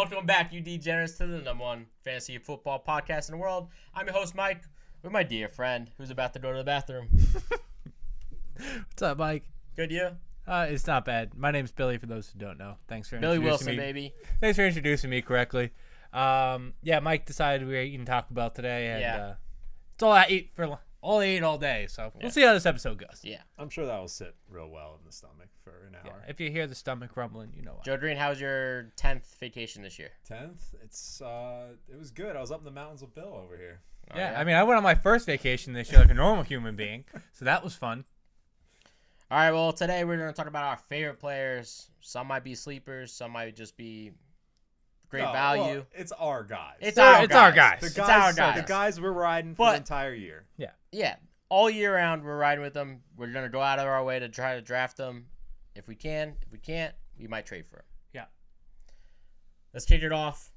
Welcome back, you degenerates, to the #1 fantasy football podcast in the world. I'm your host, Mike, with my dear friend who's about to go to the bathroom. What's up, Mike? Good, you? It's not bad. My name's Billy, for those who don't know. Thanks for Billy introducing Wilson, me. baby. Thanks for introducing me correctly. Mike decided we were eating Taco Bell today, and it's all I eat all day. So we'll see how this episode goes. Yeah. I'm sure that will sit real well in the stomach for an hour. If you hear the stomach rumbling, you know why. Joe Green, how was your 10th vacation this year? 10th? It was good. I was up in the mountains with Bill over here. I mean, I went on my first vacation this year like a normal human being, so that was fun. All right, well, today we're going to talk about our favorite players. Some might be sleepers. Some might just be great value. Well, it's our guys. It's our guys. The It's our guys. The guys we're riding for the entire year. Yeah, all year round we're riding with them. We're going to go out of our way to try to draft them if we can. If we can't, we might trade for them. Yeah. Let's kick it off.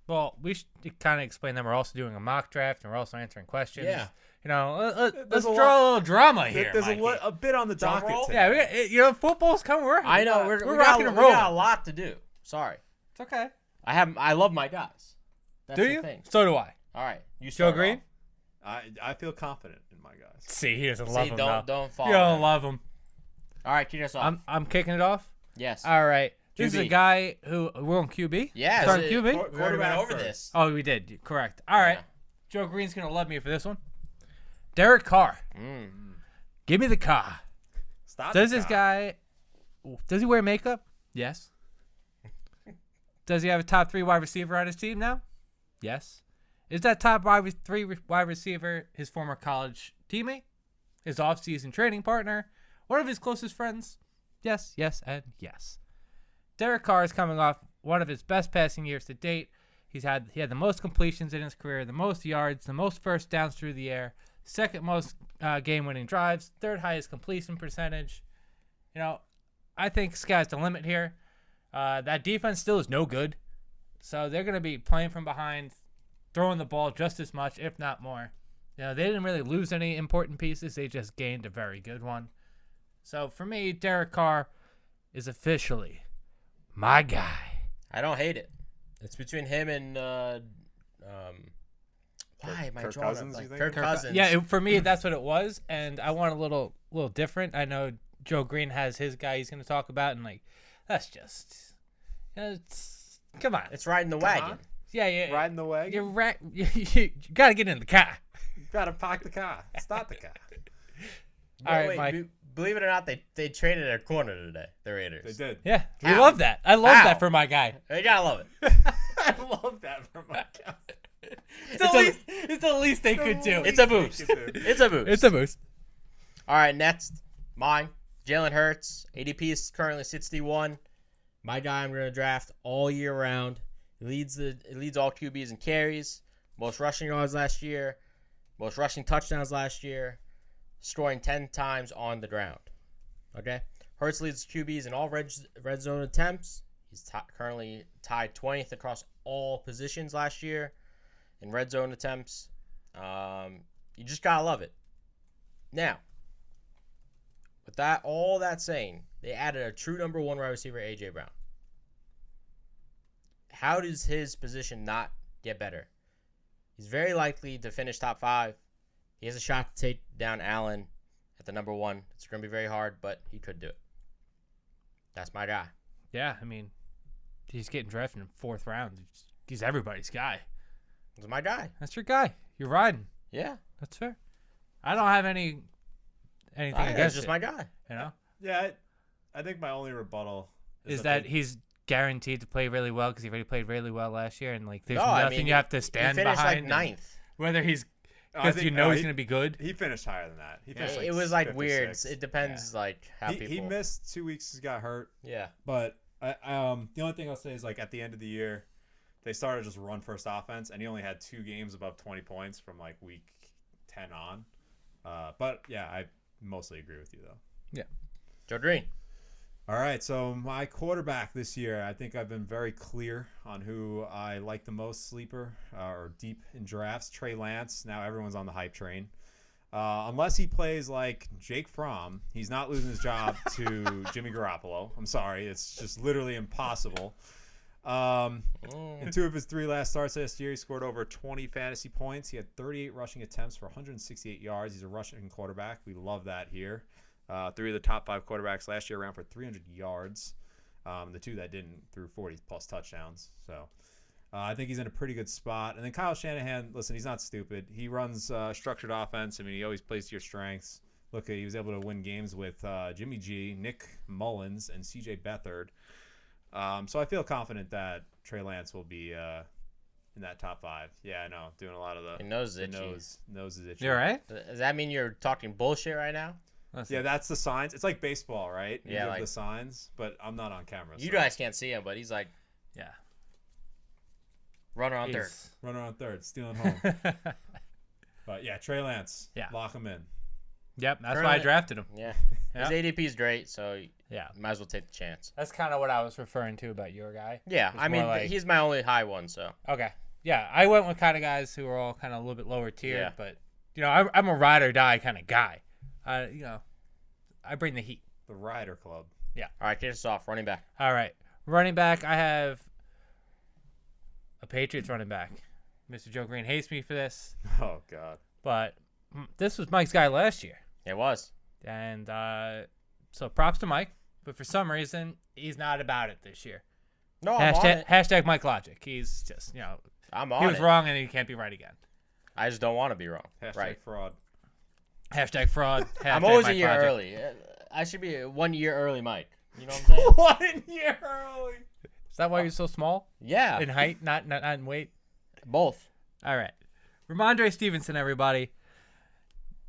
Well, we should kind of explain that we're also doing a mock draft and we're also answering questions. Yeah. You know, let's There's draw a a little drama here. There's Mikey. a bit on the Drum docket roll? today. Yeah, football's coming. I know we're rocking and rolling. We got a lot to do. Sorry, It's okay. I love my guys. That's Do the you? thing. So do I. All right, you Joe start Green? off. I feel confident in my guys. See, he doesn't love See, him. don't fall. You don't love him. All right, kick us off. I'm kicking it off. Yes. All right. This is a QB. guy who we're on QB. Yeah. Starting QB. We already went Quarterback over first. this. Oh, we did. Correct. All right. Yeah. Joe Green's gonna love me for this one. Derek Carr. Give me the car. Stop. Does the this cop. guy? Does he wear makeup? Yes. Does he have a top 3 wide receiver on his team now? Yes. Is that top 3 wide receiver his former college teammate? His offseason training partner? One of his closest friends? Yes, yes, and yes. Derek Carr is coming off one of his best passing years to date. He had the most completions in his career, the most yards, the most first downs through the air, second most game-winning drives, third highest completion percentage. You know, I think sky's the limit here. That defense still is no good. So they're going to be playing from behind, throwing the ball just as much, if not more. You know, they didn't really lose any important pieces. They just gained a very good one. So for me, Derek Carr is officially my guy. I don't hate it. It's between him and why am I Kirk drawing up Cousins, like you think? Kirk Cousins? Yeah, for me, that's what it was, and I want a little different. I know Joe Green has his guy he's going to talk about, and that's just, come on. It's riding the wagon. on. Yeah. Riding the wagon? You got to get in the car. You gotta park the car. Stop the car. All right, Wait, Mike. believe it or not, they traded a corner today. The Raiders. They did. Yeah, we Ow. love that. I love Ow. that for my guy. You gotta love it. I love that for my guy. It's the least they could do. It's a boost. It's a boost. It's a boost. All right, next, mine. Jalen Hurts. ADP is currently 61. My guy I'm going to draft all year round. He leads all QBs in carries. Most rushing yards last year. Most rushing touchdowns last year. Scoring 10 times on the ground. Okay? Hurts leads QBs in all red zone attempts. He's currently tied 20th across all positions last year in red zone attempts. You just got to love it. Now, with all that saying, they added a true number 1 wide receiver, A.J. Brown. How does his position not get better? He's very likely to finish top 5. He has a shot to take down Allen at the number 1. It's going to be very hard, but he could do it. That's my guy. Yeah, I mean, he's getting drafted in 4th round. He's everybody's guy. That's my guy. That's your guy. You're riding. Yeah. That's fair. I don't have anything That's against just it, my guy. you know? Yeah, I think my only rebuttal Is that he's guaranteed to play really well because he already played really well last year, and there's No, I nothing mean, you have to stand he finished behind. like 9th. Whether he's I because think- you know no, he's going to be good. he finished higher than that. He finished It was like 56. weird. It depends how people. He missed 2 weeks. He got hurt. Yeah. But the only thing I'll say is at the end of the year, they started just run first offense, and he only had 2 games above 20 points from week 10 on. But yeah, I mostly agree with you though. Yeah. Joe Green. All right, so my quarterback this year, I think I've been very clear on who I like the most sleeper or deep in drafts. Trey Lance. Now everyone's on the hype train. Unless he plays like Jake Fromm, he's not losing his job to Jimmy Garoppolo. I'm sorry. It's just literally impossible. In 2 of his 3 last starts last year, he scored over 20 fantasy points. He had 38 rushing attempts for 168 yards. He's a rushing quarterback. We love that here. 3 of the top 5 quarterbacks last year ran for 300 yards. The 2 that didn't threw 40-plus touchdowns. So I think he's in a pretty good spot. And then Kyle Shanahan, listen, he's not stupid. He runs structured offense. I mean, he always plays to your strengths. Look, he was able to win games with Jimmy G, Nick Mullins, and C.J. Beathard. So I feel confident that Trey Lance will be in that top 5. Yeah, I know. Doing a lot of the nose is itchy. Nose is itchy. You all right? Does that mean you're talking bullshit right now? Yeah, that's the signs. It's like baseball, right? You Yeah, give like the signs, but I'm not on camera. you so. guys can't see him, but he's like Yeah. runner on third. He's- Runner on third, stealing home. But yeah, Trey Lance. Yeah. Lock him in. Yep, that's why I Currently- drafted him. Yeah. Yeah. His ADP is great, so you Yeah. might as well take the chance. That's kind of what I was referring to about your guy. Yeah, It's I mean, more like- he's my only high one, so. Okay. Yeah, I went with kind of guys who are all kind of a little bit lower tier, Yeah. but I'm a ride or die kind of guy. I bring the heat. The Ryder Club. All right, kick us off. Running back. All right, running back. I have a Patriots running back. Mr. Joe Green hates me for this, Oh God. but this was Mike's guy last year, It was. and so props to Mike. But for some reason, he's not about it this year. No, I'm on it. Hashtag Mike Logic. He's just I'm he on was it. wrong and he can't be right again. I just don't want to be wrong. Hashtag Right. fraud. Hashtag fraud. I'm hashtag always a Mike year Logic. early. I should be 1 year early, Mike. You know what I'm saying? 1 year early. Is that why you're so small Yeah. in height, not in weight? Both. All right. Ramondre Stevenson, everybody.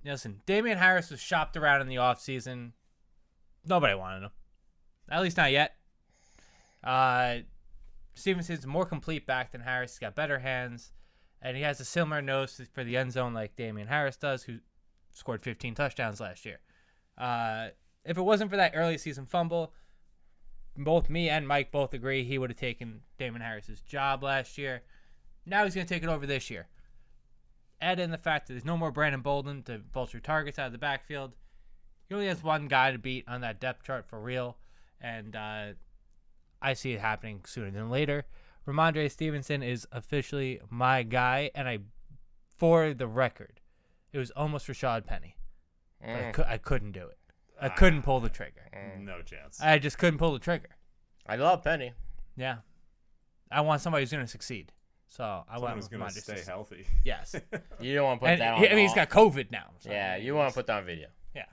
Listen, Damian Harris was shopped around in the offseason. Nobody wanted him. At least not yet. Stevenson's a more complete back than Harris. He's got better hands. And he has a similar nose for the end zone like Damian Harris does, who scored 15 touchdowns last year. If it wasn't for that early season fumble, both me and Mike both agree he would have taken Damian Harris's job last year. Now he's going to take it over this year. Add in the fact that there's no more Brandon Bolden to vulture targets out of the backfield. He only has one guy to beat on that depth chart for real, and I see it happening sooner than later. Ramondre Stevenson is officially my guy, and for the record, it was almost Rashad Penny. But I couldn't do it. I couldn't pull the trigger. No chance. I just couldn't pull the trigger. I love Penny. Yeah. I want somebody who's going to succeed. So I Someone want who's gonna Ramondre stay Stevenson. healthy. Yes. You don't want to put And that on. I mean, he's got COVID now. So Yeah, you want to put that on video. Yeah.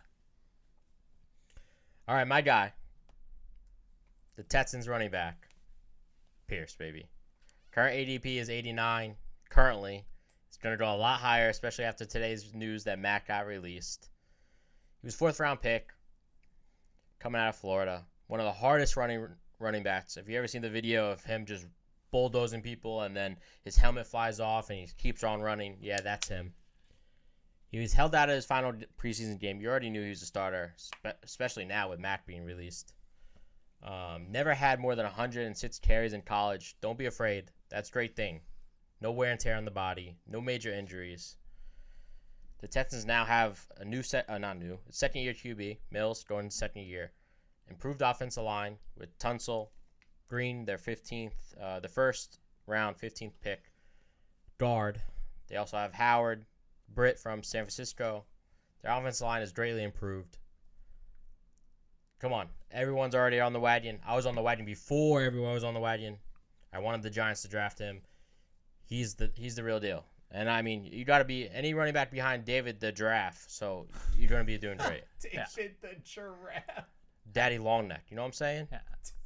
All right, my guy. The Texans running back. Pierce, baby. Current ADP is 89. Currently, it's going to go a lot higher, especially after today's news that Matt got released. He was 4th round pick coming out of Florida. One of the hardest running backs. If you ever seen the video of him just bulldozing people and then his helmet flies off and he keeps on running, yeah, that's him. He was held out of his final preseason game. You already knew he was a starter, especially now with Mac being released. Never had more than 106 carries in college. Don't be afraid. That's a great thing. No wear and tear on the body. No major injuries. The Texans now have a second-year QB, Mills, going into second year. Improved offensive line with Tunsil, Green, their 15th, the first round 15th pick, guard. They also have Howard, Britt from San Francisco. Their offensive line is greatly improved. Come on, everyone's already on the wagon. I was on the wagon before everyone was on the wagon. I wanted the Giants to draft him. He's the real deal. And I mean, you got to be any running back behind David the Giraffe, so you're going to be doing great. David the Giraffe. Daddy Longneck, you know what I'm saying? Yeah.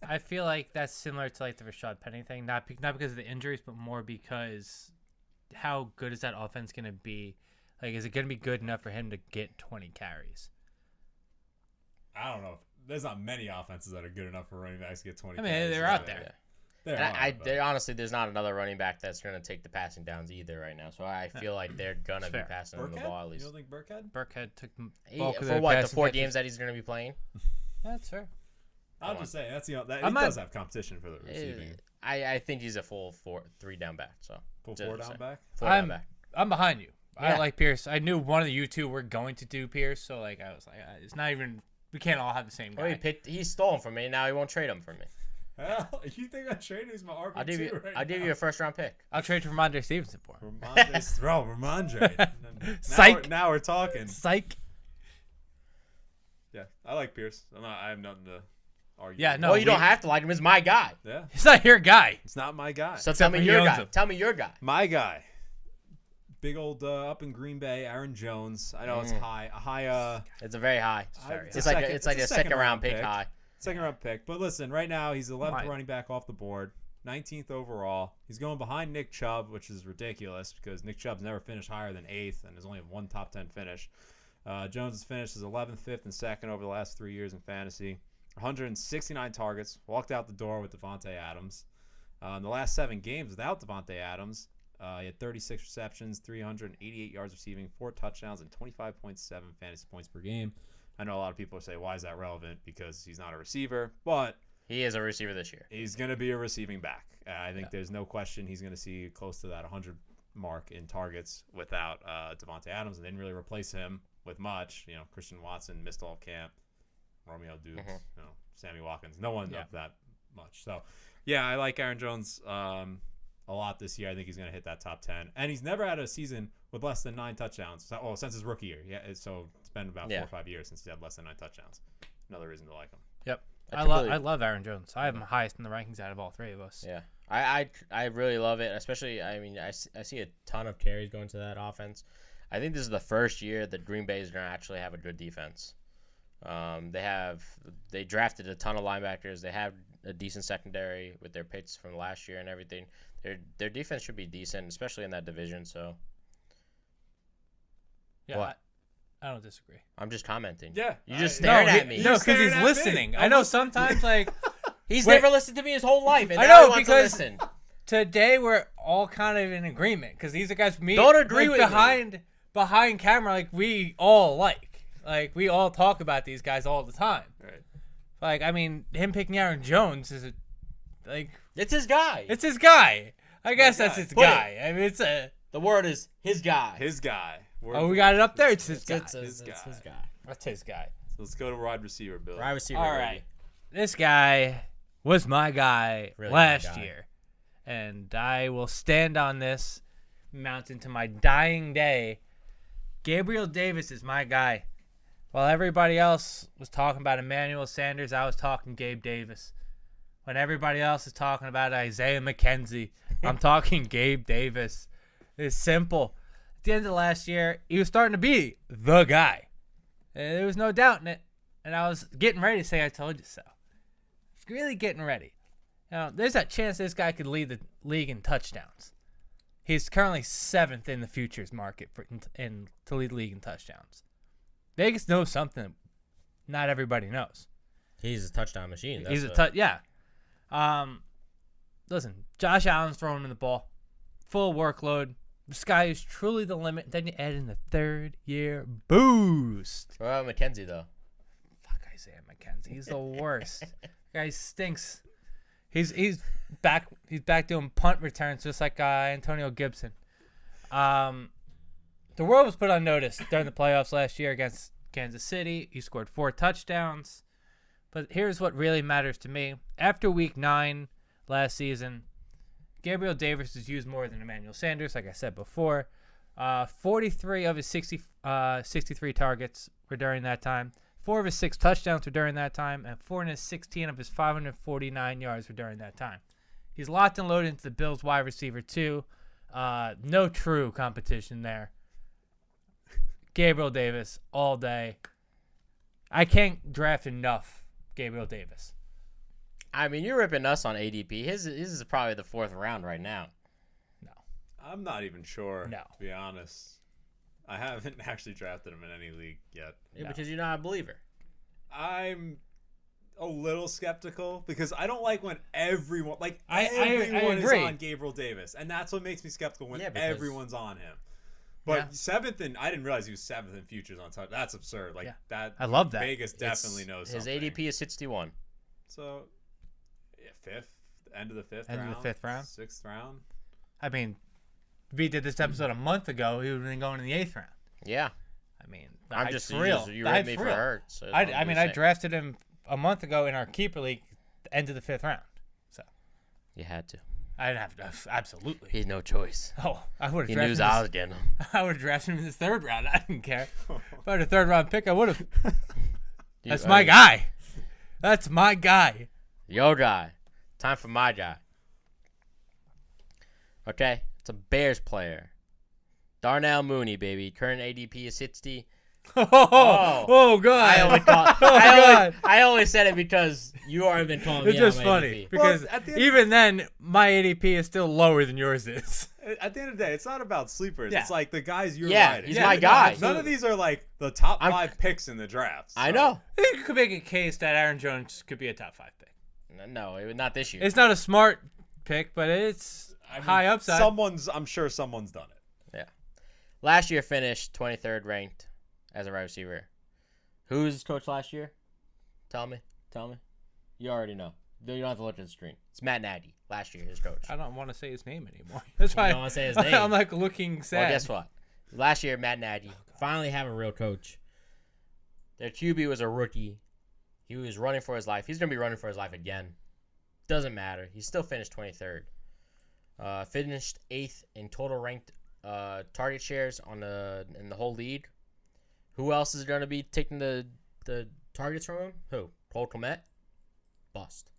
I feel like that's similar to like the Rashad Penny thing, not because of the injuries, but more because how good is that offense going to be? Like, is it going to be good enough for him to get 20 carries? I don't know. There's not many offenses that are good enough for running backs to get 20. I mean, carries. they're out there. There And are, but- honestly, there's not another running back that's going to take the passing downs either right now. So I feel like they're going to be Fair. passing him the Burkhead? ball at You least. don't think Burkhead? Burkhead took He- bulk of for the what, the passing 4 catches. games that he's going to be playing? That's fair. I'm just saying that's he I'm not- does have competition for the receiving. I think he's a full 3 down back. So Full just 4 down saying. back. 4 down I'm back. I'm behind you. Yeah. I like Pierce. I knew one of you two were going to do Pierce, so like I was like, it's not even. We can't all have the same Well, guy. he stole him from me. Now he won't trade him for me. Hell, you think I'm trading? He's my RB2 I'll give you a first round pick. I'll trade for Ramondre Stevenson for him. Ramondre. Psych. Now we're talking. Psych. Yeah, I like Pierce. I have nothing to argue. Yeah, with. no. Well, you don't have to like him. He's my guy. Yeah, He's not your guy. it's not my guy. So tell me for he your owns guy. him. Tell me your guy. My guy. Big old up in Green Bay, Aaron Jones. I know it's high. A high. It's a very high. It's It's a like second- it's like it's a a second second round round pick pick. high. Second round pick. But listen, right now he's 11th Right. running back off the board, 19th overall. He's going behind Nick Chubb, which is ridiculous because Nick Chubb's never finished higher than 8th and has only one top 10 finish. Jones has finished as 11th, 5th, and 2nd over the last 3 years in fantasy. 169 targets, walked out the door with Devontae Adams. In the last 7 games without Devontae Adams, he had 36 receptions, 388 yards receiving, 4 touchdowns, and 25.7 fantasy points per game. I know a lot of people say, why is that relevant? Because he's not a receiver, but He is a receiver this year. he's going to be a receiving back. I think there's no question he's going to see close to that 100 mark in targets without Devontae Adams. And didn't really replace him with much. You know, Christian Watson missed all of camp. Romeo Dukes, Sammy Watkins. No one of that much. So, yeah, I like Aaron Jones a lot this year. I think he's going to hit that top 10. And he's never had a season with less than 9 touchdowns. So, since his rookie year. Yeah, so it's been about 4 or 5 years since he had less than 9 touchdowns. Another reason to like him. Yep. I I love Aaron Jones. I have him highest in the rankings out of all 3 of us. Yeah, I really love it. Especially, I mean, I see a ton of carries going to that offense. I think this is the first year that Green Bay is going to actually have a good defense. They drafted a ton of linebackers. They have a decent secondary with their picks from last year and everything. Their defense should be decent, especially in that division. So Yeah, What? I don't disagree. I'm just commenting. Yeah, you just no, staring he- at me. No, because staring he's at me. listening. I know sometimes, like, He's Wait. never listened to me his whole life, and I now know, he wants because- to listen. today we're all kind of in agreement because these are guys me Don't agree like, with behind camera, like we all like we all talk about these guys all the time. Right. Like, I mean, him picking Aaron Jones is It's his guy. it's his guy. I guess that's guy. his Put guy. I mean, it's a The word is his guy. His guy. oh, we got it up there. It's his guy. It's His his guy. guy. That's his guy. So let's go to wide receiver, Bill. Wide receiver. All baby. right, this guy was my guy Really my last guy. year, and I will stand on this mountain to my dying day. Gabriel Davis is my guy. While everybody else was talking about Emmanuel Sanders, I was talking Gabe Davis. When everybody else is talking about Isaiah McKenzie, I'm talking Gabe Davis. It's simple. At the end of last year, he was starting to be the guy. And there was no doubt in it. And I was getting ready to say I told you so. Really getting ready. Now, there's that chance this guy could lead the league in touchdowns. He's currently 7th in the futures market to lead the league in touchdowns. Vegas knows something not everybody knows. He's a touchdown machine. He's a yeah. Listen, Josh Allen's throwing him the ball, full workload. The sky is truly the limit. Then you add in the 3rd-year boost. What about McKenzie though? Fuck Isaiah McKenzie. He's the worst. Guy stinks. He's back. He's back doing punt returns just like Antonio Gibson. The world was put on notice during the playoffs last year against Kansas City. He scored 4 touchdowns. But here's what really matters to me. After Week 9 last season, Gabriel Davis is used more than Emmanuel Sanders, like I said before. 43 of his 63 targets were during that time. 4 of his 6 touchdowns were during that time, and 416 of his 549 yards were during that time. He's locked and loaded into the Bills wide receiver too. No true competition there. Gabriel Davis all day. I can't draft enough Gabriel Davis. I mean, you're ripping us on ADP. His is probably the 4th round right now. No. I'm not even sure. No. To be honest, I haven't actually drafted him in any league yet. Yeah, No. because you're not a believer. I'm a little skeptical because I don't like when everyone I everyone is agree. on Gabriel Davis, and that's what makes me skeptical when Yeah, because- everyone's on him. But Yeah. 7th, and I didn't realize he was 7th in futures on touch. That's absurd. Like Yeah. that. I love that. Vegas definitely knows His something. ADP is 61. So, yeah, 5th, end of the 5th End of round, the 5th round. 6th round. I mean, we did this episode a month ago. He would have been going in the 8th round. Yeah, I mean, the I'm hype's just real. you The ripped hype's me for real. Hurts. So I drafted him a month ago in our keeper league, the end of the 5th round. You had to. I didn't have to. Absolutely. He had no choice. Oh, I would He have knew drafted I him. was getting him. I would have drafted him in the 3rd round. I didn't care. If I had a 3rd round pick, I would have. That's my guy. That's my guy. Your guy. Time for my guy. Okay, it's a Bears player. Darnell Mooney, baby. Current ADP is 60. Oh God. I only call, God. I only said it because you already been calling It's me out just my funny ADP. because Well, at the end- even then, my ADP is still lower than yours is. At the end of the day, it's not about sleepers. Yeah. It's like the guys you're Yeah, riding. he's my guy. None of these are like the top I'm- 5 picks in the draft. I know. You could make a case that Aaron Jones could be a top 5 pick. No, not this year. It's not a smart pick, but it's I mean, high upside. I'm sure someone's done it. Last year finished 23rd ranked as a wide receiver. Who was his coach last year? Tell me. You already know. You don't have to look at the screen. It's Matt Nagy, last year, his coach. I don't want to say his name anymore. That's why don't wanna say his name? I'm like looking sad. Well, guess what? Last year, Matt Nagy finally have a real coach. Their QB was a rookie. He was running for his life. He's going to be running for his life again. Doesn't matter. He still finished 23rd. Finished 8th in total ranked target shares in the whole league. Who else is going to be taking the targets from him? Who? Cole Kmet? Bust.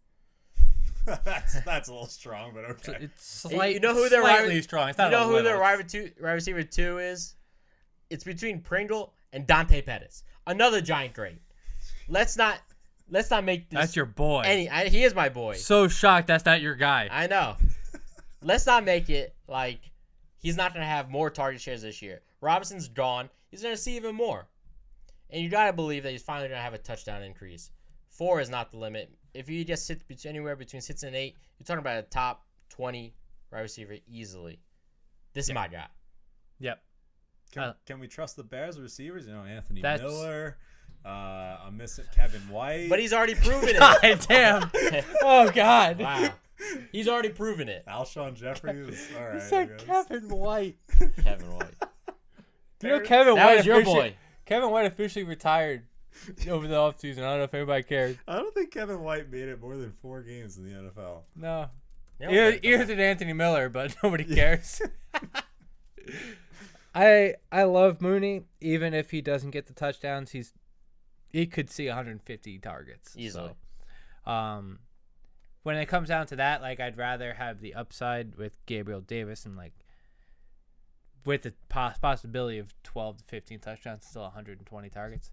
that's a little strong, but okay. It's You know who their slightly wide- strong. It's You not know a who their little. wide receiver 2 is? It's between Pringle and Dante Pettis. Another giant great. Let's not make this That's your boy. he is my boy. So shocked that's not your guy. I know. Let's not make it like he's not going to have more target shares this year. Robinson's gone. He's going to see even more. And you got to believe that he's finally going to have a touchdown increase. 4 is not the limit. If you just sit anywhere between 6 and 8, you're talking about a top 20 wide receiver easily. This is my guy. Yep. Can we trust the Bears receivers? You know, Anthony That's- Miller. I'm missing Kevin White. But he's already proven it. God damn. Oh God. Wow. He's already proven it. Alshon Jeffries. All right. He said I guess. Kevin White. Kevin White. You know Kevin That White was your officially- boy. Kevin White officially retired over the offseason. I don't know if anybody cared. I don't think Kevin White made it more than 4 games in the NFL. No. You know, Either did Anthony Miller, but nobody cares. I love Mooney, even if he doesn't get the touchdowns. He could see 150 targets Easily. So, when it comes down to that, like I'd rather have the upside with Gabriel Davis and like with the possibility of 12 to 15 touchdowns, still 120 targets.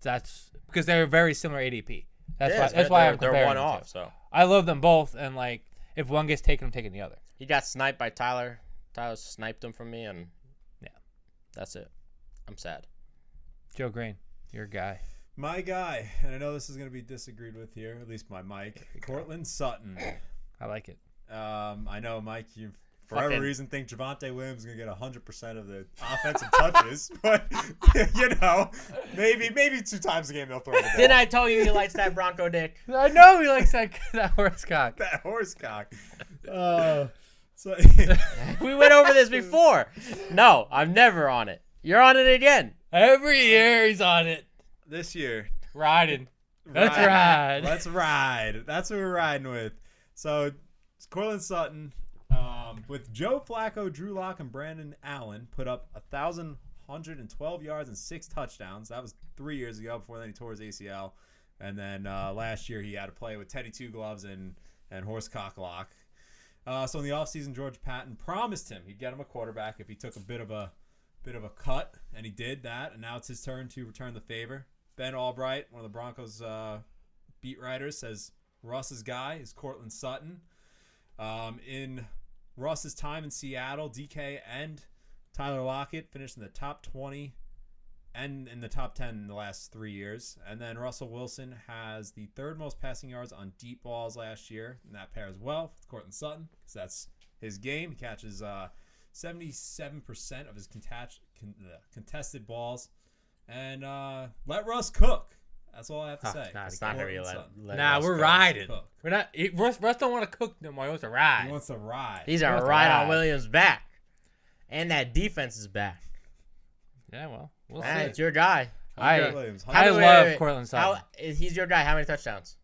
That's because they're very similar ADP. That's why I'm comparing they're one the off. two. So I love them both, and like if one gets taken, I'm taking the other. he got sniped by Tyler. Tyler sniped him from me, and Yeah. that's it. I'm sad. Joe Green, your guy. My guy, and I know this is going to be disagreed with here, at least by Mike, Cortland Sutton. I like it. I know, Mike, you for Fucking- whatever reason think Javonte Williams is going to get 100% of the offensive touches, but you know, maybe 2 times a game they'll throw the ball. Didn't I tell you he likes that Bronco dick? I know he likes that horse cock. That horse cock. So We went over this before. No, I'm never on it. You're on it again. Every year he's on it, this year, riding. Let's ride. ride. Let's ride. That's what we're riding with. So, it's Cortland Sutton with Joe Flacco, Drew Lock, and Brandon Allen put up 1,112 yards and 6 touchdowns. That was 3 years ago. Before then, he tore his ACL, and then last year he had to play with Teddy Two Gloves and Horsecock Lock. So in the offseason, George Patton promised him he'd get him a quarterback if he took a bit of a cut, and he did that. And now it's his turn to return the favor. Ben Albright, one of the Broncos beat writers, says Russ's guy is Cortland Sutton. In Russ's time in Seattle, DK and Tyler Lockett finished in the top 20 and in the top 10 in the last 3 years. And then Russell Wilson has the 3rd most passing yards on deep balls last year, and that pairs well with Cortland Sutton because that's his game. He catches 77% of his contested balls. And let Russ cook. That's all I have to say. That's not how you let Nah, Russ we're go. riding. Cook. We're not. Russ don't want to cook no more. He wants to ride. He wants to ride. He's a Russ ride on ride. Williams' back. And that defense is back. Yeah, well, we'll Ah, see. it's your guy. I Williams, I Wait, love wait. Cortland Sutton. He's your guy. How many touchdowns?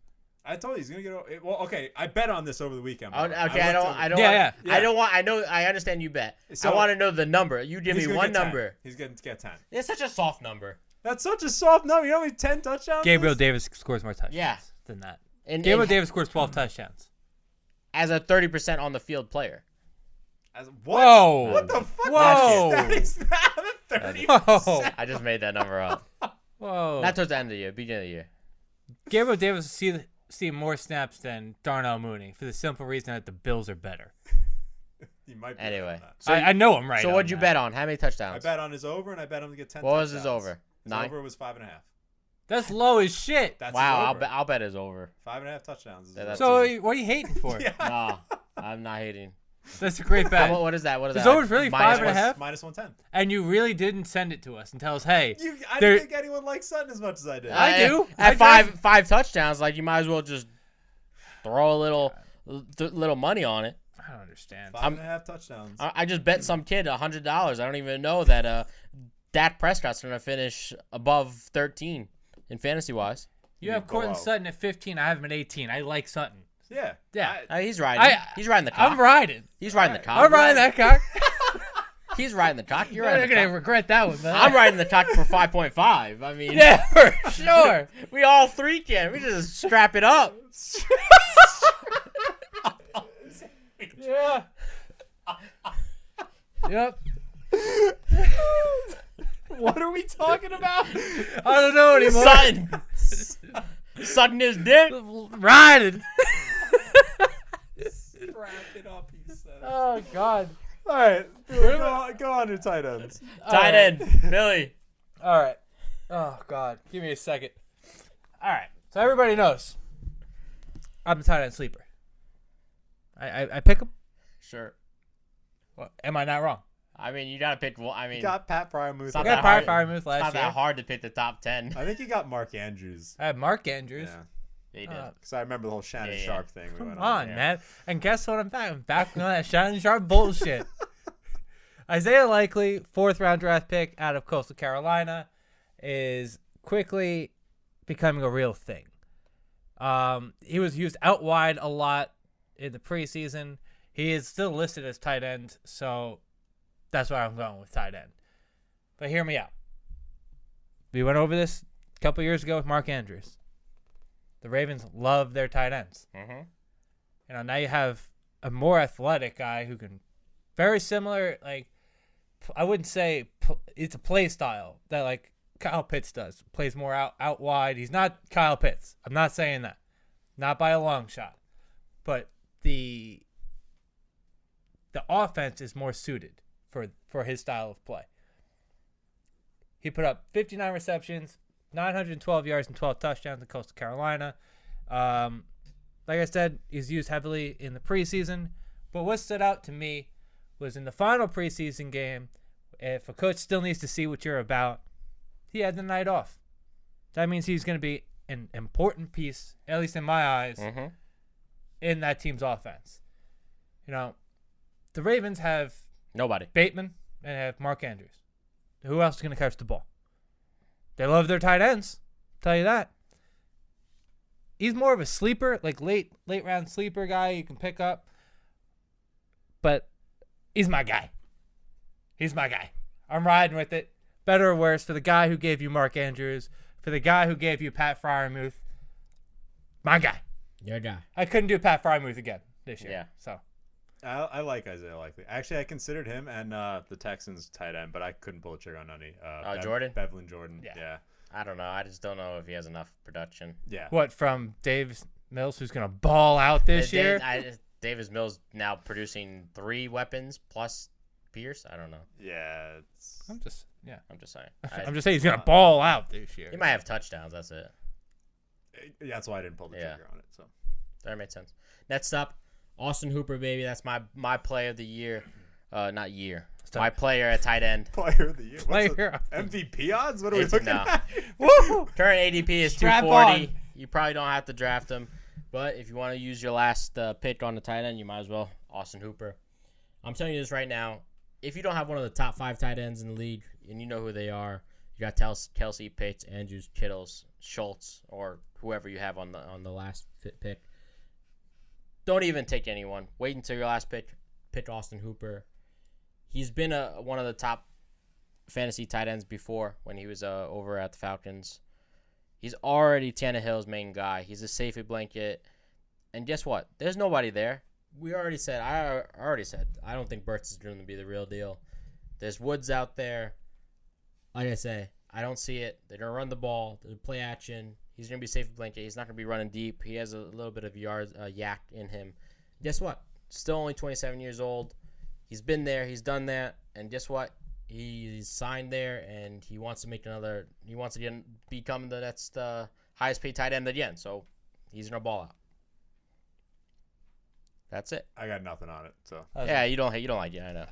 I told you he's gonna get. Well, okay. I bet on this over the weekend. Oh, by the way. okay, I don't. Yeah. I don't want. I know. I understand you bet. So- I want to know the number. You give He's me gonna one get 10. number. He's going to get 10. It's such a soft number. That's such a soft number. You know how many 10 touchdowns? Gabriel is? Davis scores more touchdowns Yeah. than that. And Gabriel Davis scores 12 touchdowns. as a 30% on the field player. What? Whoa. What the fuck? Whoa. That is not a 30. Whoa. I just made that number up. Whoa. Not towards the end of the year, beginning of the year. Gabriel Davis will see more snaps than Darnell Mooney for the simple reason that the Bills are better. He might be Anyway. on that. So I know I'm right. So on what'd you that. bet on? How many I touchdowns? bet on his over, and I bet him to get 10 What was touchdowns. his over? His 9? over was 5.5. That's low as shit. That's Wow, his over. I'll bet it's over. 5.5 touchdowns. Is Yeah, that's So easy. what are you hating for? yeah. No, I'm not hating. That's a great bet. What is that? What is His that? over's really Minus 5.5? Minus 110. And you really didn't send it to us and tell us, hey, I There- didn't think anyone liked Sutton as much as I did. I do. At I five touchdowns, like you might as well just throw a little money on it. I don't understand. 5.5 touchdowns. I just bet some kid $100. I don't even know that Dak Prescott's gonna finish above 13 in fantasy wise. You have below. Cortland Sutton at 15. I have him at 18. I like Sutton. Yeah. Yeah. He's riding. He's riding the cock. I'm riding. He's riding the cock. I'm riding that cock. He's riding the cock. You're You're riding not the going to cock. regret that one, man. I'm riding the cock for 5.5. I mean, Yeah, for sure. we all three can. We just strap it up. Yeah. Yep. What are we talking about? I don't know anymore. Son, sucking his dick. Riding. Wrap it up, he said. Oh, God. All right. Go on to tight ends. Tight end, Billy. All right. Oh, God. Give me a second. All right. So everybody knows I'm the tight end sleeper. I pick him. Sure. Well, am I not wrong? I mean, you gotta pick one. I mean, You got Pat Fryermuth. It's not I got that Pirate hard. Firemouth it's last not year. that hard to pick the top 10. I think you got Mark Andrews. I have Mark Andrews. Yeah. He did. Because I remember the whole Shannon Yeah. Sharp thing. We Come went on, yeah. man. And guess what? I'm back. I'm back on that Shannon Sharp bullshit. Isaiah Likely, 4th round draft pick out of Coastal Carolina, is quickly becoming a real thing. He was used out wide a lot in the preseason. He is still listed as tight end, so that's why I'm going with tight end. But hear me out. We went over this a couple years ago with Mark Andrews. The Ravens love their tight ends. Mm-hmm. You know, now you have a more athletic guy who can, very similar, like, I wouldn't say it's a play style that, like, Kyle Pitts does. Plays more out wide. He's not Kyle Pitts. I'm not saying that. Not by a long shot. But the offense is more suited for his style of play. He put up 59 receptions, 912 yards, and 12 touchdowns in Coastal Carolina. Like I said, he's used heavily in the preseason. But what stood out to me was in the final preseason game, if a coach still needs to see what you're about, he had the night off. That means he's going to be an important piece, at least in my eyes, Mm-hmm. in that team's offense. You know, the Ravens have Nobody. Bateman and have Mark Andrews. Who else is going to catch the ball? They love their tight ends. Tell you that. He's more of a sleeper, like late round sleeper guy you can pick up. But he's my guy. He's my guy. I'm riding with it. Better or worse, for the guy who gave you Mark Andrews, for the guy who gave you Pat Fryermuth, my guy. Your guy. I couldn't do Pat Fryermuth again this year. Yeah. So I like Isaiah Likely. Actually, I considered him and the Texans tight end, but I couldn't pull the trigger on any. Jordan? Bevelin Jordan. Yeah. Yeah. I don't know. I just don't know if he has enough production. Yeah. what from Dave Mills, who's going to ball out this year? Davis Mills now producing 3 weapons plus Pierce. I don't know. Yeah. I'm just saying. I'm just saying he's going to ball out this year. He might have touchdowns. That's it. That's why I didn't pull the Yeah. trigger on it. So. That makes sense. Next up, Austin Hooper, baby. That's my play of the year. Not year. Stop. My player at tight end. Player of the year. Player of the MVP odds? What are we It's- looking no. at? Woo! Current ADP is Strap 240. on. You probably don't have to draft him, but if you want to use your last pick on the tight end, you might as well. Austin Hooper. I'm telling you this right now. If you don't have one of the top 5 tight ends in the league, and you know who they are, You got Kelsey, Pitts, Andrews, Kittles, Schultz, or whoever you have on the last pick. Don't even take anyone. Wait until your last pick. Pick Austin Hooper. He's been one of the top fantasy tight ends before when he was over at the Falcons. He's already Tannehill's main guy. He's a safety blanket. And guess what? There's nobody there. I already said, I don't think Burks is going to be the real deal. There's Woods out there. Like I say, I don't see it. They're going to run the ball. They're play action. He's going to be safety blanket. He's not going to be running deep. He has a little bit of yak in him. Guess what? Still only 27 years old. He's been there. He's done that. And guess what? He's signed there, and he wants to make another. He wants to become the next highest paid tight end again. So he's gonna ball out. That's it. I got nothing on it. So yeah, you don't like it. I know.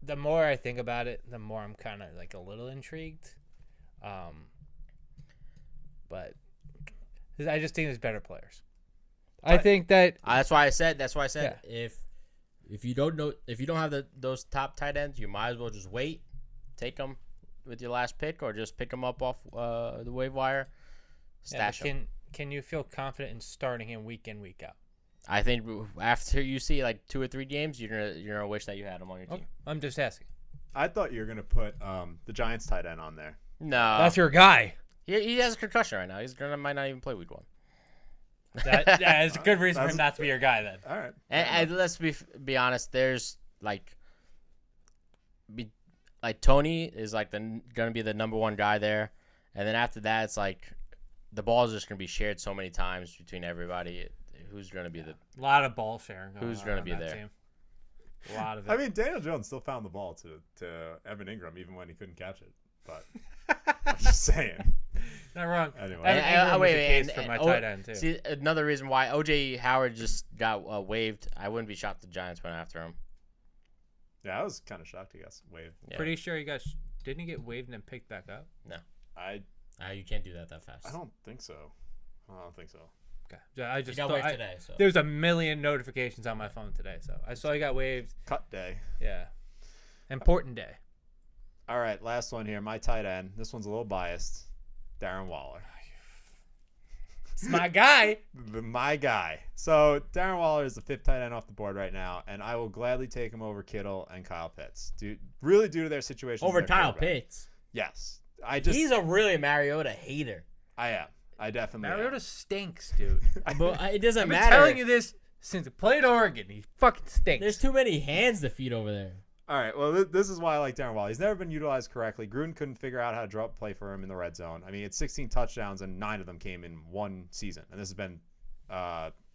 The more I think about it, the more I'm kind of like a little intrigued. But I just think there's better players. I think that that's why I said. Yeah. If you don't have those top tight ends, you might as well just wait, take them with your last pick, or just pick them up off the waiver wire, stash them. Can you feel confident in starting him week in, week out? I think after you see like 2 or 3 games, you're gonna wish that you had him on your team. Okay. I'm just asking. I thought you were gonna put the Giants tight end on there. No, That's your guy. he has a concussion right now. Might not even play week 1. That is a good reason for him not to be your guy then. All right. And let's be honest. There's like Tony is like gonna be the number 1 guy there, and then after that, it's like the ball is just gonna be shared so many times between everybody. Who's gonna be A lot of ball sharing. Who's gonna be there? Team. A lot of it. I mean, Daniel Jones still found the ball to Evan Ingram even when he couldn't catch it. But I'm just saying. Not wrong. Anyway. Wait, for my tight end too. See, another reason why O.J. Howard just got waived. I wouldn't be shocked if the Giants went after him. Yeah, I was kind of shocked he got waived. Yeah. Pretty sure he got. Didn't he get waived and then picked back up? No. You can't do that fast. I don't think so. Okay. I just got waived today. So there's a million notifications on my phone today, so I saw he got waived. Cut day. Yeah. Important day. All right, last one here. My tight end. This one's a little biased. Darren Waller. It's my guy. My guy. So Darren Waller is the 5th tight end off the board right now, and I will gladly take him over Kittle and Kyle Pitts. Really due to their situation. Over Kyle Pitts. Yes. He's a really Mariota hater. I am. I definitely Mariota am. stinks, dude. But it doesn't I've matter. been telling you this since he played Oregon. He fucking stinks. There's too many hands to feed over there. All right, well, this is why I like Darren Waller. He's never been utilized correctly. Gruden couldn't figure out how to draw up play for him in the red zone. I mean, it's 16 touchdowns, and 9 of them came in one season. And this has been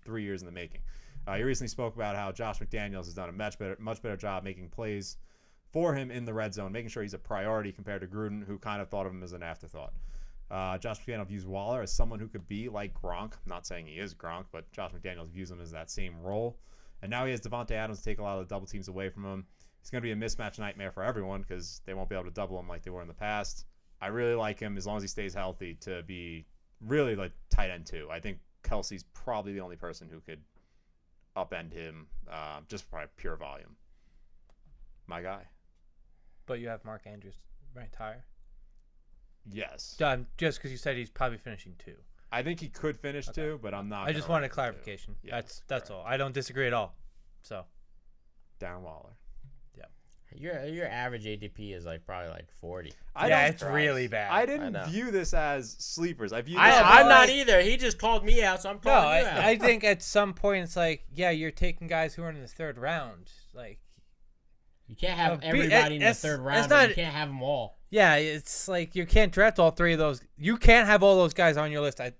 3 years in the making. He recently spoke about how Josh McDaniels has done a much better job making plays for him in the red zone, making sure he's a priority compared to Gruden, who kind of thought of him as an afterthought. Josh McDaniels views Waller as someone who could be like Gronk. I'm not saying he is Gronk, but Josh McDaniels views him as that same role. And now he has Devontae Adams to take a lot of the double teams away from him. He's going to be a mismatch nightmare for everyone because they won't be able to double him like they were in the past. I really like him as long as he stays healthy to be really like tight end 2. I think Kelsey's probably the only person who could upend him just by pure volume. My guy. But you have Mark Andrews ranked higher? Yes. Done. Just because you said he's probably finishing 2. I think he could finish 2, but I'm not. I just wanted clarification. Yes, that's all. I don't disagree at all. So. Darren Waller. Your average ADP is probably 40. It's really bad. I didn't view this as sleepers. I'm not either. He just called me out, so I'm calling you out. I think at some point it's you're taking guys who are in the 3rd round. You can't have everybody in the 3rd round. You can't have them all. Yeah, it's you can't draft all 3 of those. You can't have all those guys on your list. Pretty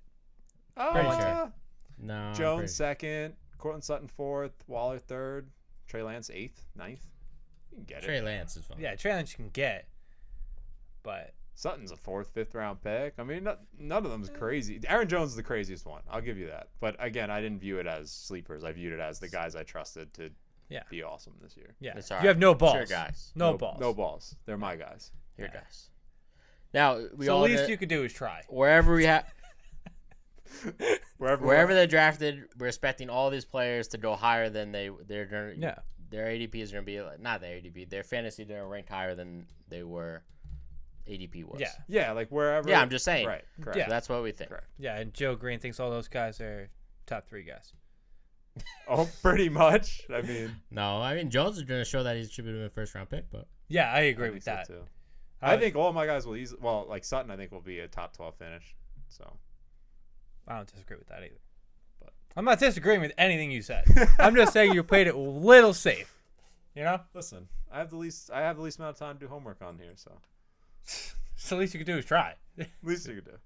sure. No. Jones 2nd, Cortland Sutton 4th, Waller 3rd, Trey Lance 8th, 9th. You can get Trey Lance is fine. Yeah, Trey Lance you can get, but Sutton's a 4th, 5th round pick. I mean, none of them's crazy. Aaron Jones is the craziest one. I'll give you that. But again, I didn't view it as sleepers. I viewed it as the guys I trusted to be awesome this year. Yeah, it's all right. You have no balls. Sure, guys. No balls. No balls. They're my guys. Your guys. Now the least you could do is try. Wherever we have. Wherever they're drafted, we're expecting all these players to go higher than they're going to. Yeah. Their ADP is going to be not their ADP. Their fantasy they're ranked higher than they were ADP was. Yeah. Yeah, like wherever. Yeah, I'm just saying. Right. Correct. Yeah. So that's what we think. Correct. Yeah, and Joe Green thinks all those guys are top 3 guys. Oh, pretty much. I mean, No, I mean Jones is going to show that he should be a first round pick, but Yeah, I I agree think with so, that. too. I think all my guys will easily. Well, like Sutton, I think will be a top 12 finish. So. I don't disagree with that either. But- I'm not disagreeing with anything you said. I'm just saying you played it a little safe. You know? Listen, I have the least amount of time to do homework on here, so So the least you can do is try. least you could do.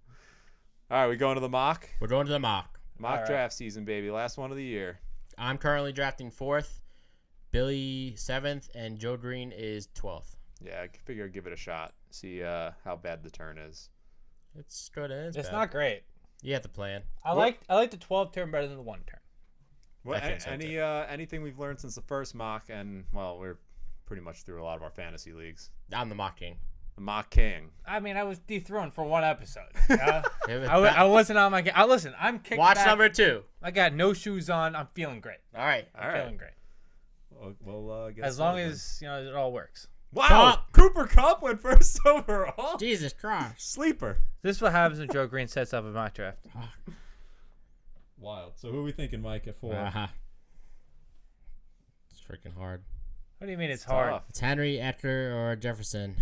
All right, we going to the mock we're going to the mock. mock right. draft season, baby. Last one of the year. I'm currently drafting 4th, Billy 7th, and Joe Green is 12th. Yeah, I figure I'd give it a shot. See how bad the turn is. It's good. And It's bad. not great. You have to plan. I like the 12 turn better than the 1 turn. What I think so, any anything we've learned since the first mock, and well, we're pretty much through a lot of our fantasy leagues. I'm the mock king. The mock king. I mean, I was dethroned for 1 episode. I I wasn't on my game. Listen, I'm kicked Watch back. number 2. I got no shoes on. I'm feeling great. All right. All right. Feeling great. We'll get As long as, it all works. wow, Cup. Cooper Cup went first overall. Jesus Christ. Sleeper. This is what happens when Joe Green sets up a mock draft. Wild. So who are we thinking, Mike, at 4? Uh-huh. It's freaking hard. What do you mean it's hard? Tough. It's Henry, Ecker, or Jefferson.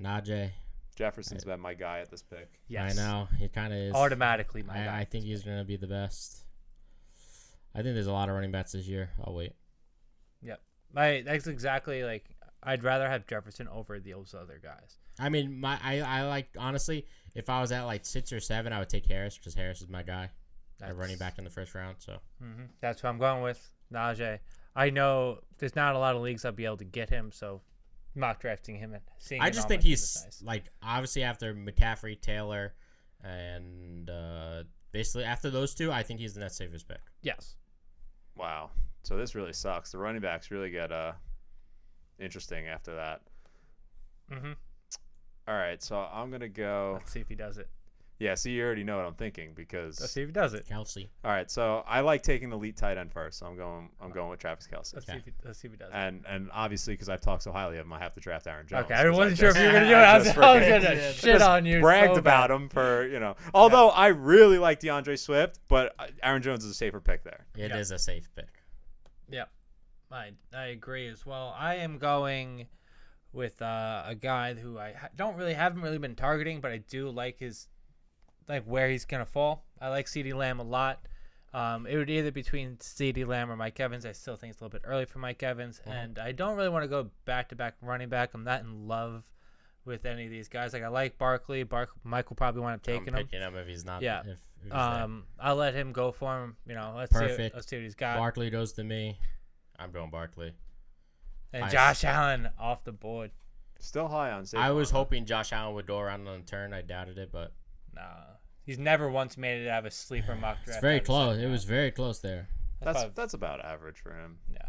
Najee. Jefferson's been my guy at this pick. Yes. I know. He kind of is. Automatically, my guy. I think he's going to be the best. I think there's a lot of running backs this year. I'll wait. That's exactly like I'd rather have Jefferson over those other guys. I mean, I like, honestly, if I was at like 6 or 7, I would take Harris because Harris is my guy. I'm running back in the first round. So That's who I'm going with, Najee. I know there's not a lot of leagues I'll be able to get him, so mock drafting him and seeing. I him just on think my team he's is nice. like, obviously after McCaffrey, Taylor, and basically after those 2, I think he's the next safest pick. Yes. Wow. So this really sucks. The running backs really get interesting after that. Mm-hmm. All right, so I'm gonna go. Let's see if he does it. Yeah, see, you already know what I'm thinking Let's because. see if he does it. Kelsey. All right, so I like taking the elite tight end first. So I'm going with Travis Kelce. Let's see if he does it. And obviously because I've talked so highly of him, I have to draft Aaron Jones. Okay, I 'cause wasn't sure if you were gonna do it. I I was just gonna freaking- shit just on you. bragged so about bad. him for. Although I really like DeAndre Swift, but Aaron Jones is a safer pick there. It is a safe pick. Yep. I agree as well. I am going with a guy who I haven't really been targeting, but I do like where he's gonna fall. I like CeeDee Lamb a lot. It would either between CeeDee Lamb or Mike Evans. I still think it's a little bit early for Mike Evans, and I don't really want to go back-to-back running back. I'm not in love with any of these guys. Like I like Barkley. Mike will probably wind up taking him. Picking him if he's not. Yeah. If he's there. I'll let him go for him. Let's Perfect. see what he's got. Barkley goes to me. I'm going Barkley. And Nice. Josh Allen off the board. Still high on Saquon. I was hoping Josh Allen would go around on the turn. I doubted it, but Nah, he's never once made it out of a sleeper mock draft. it's very out of close. second It was round. very close there. That's about average for him. Yeah,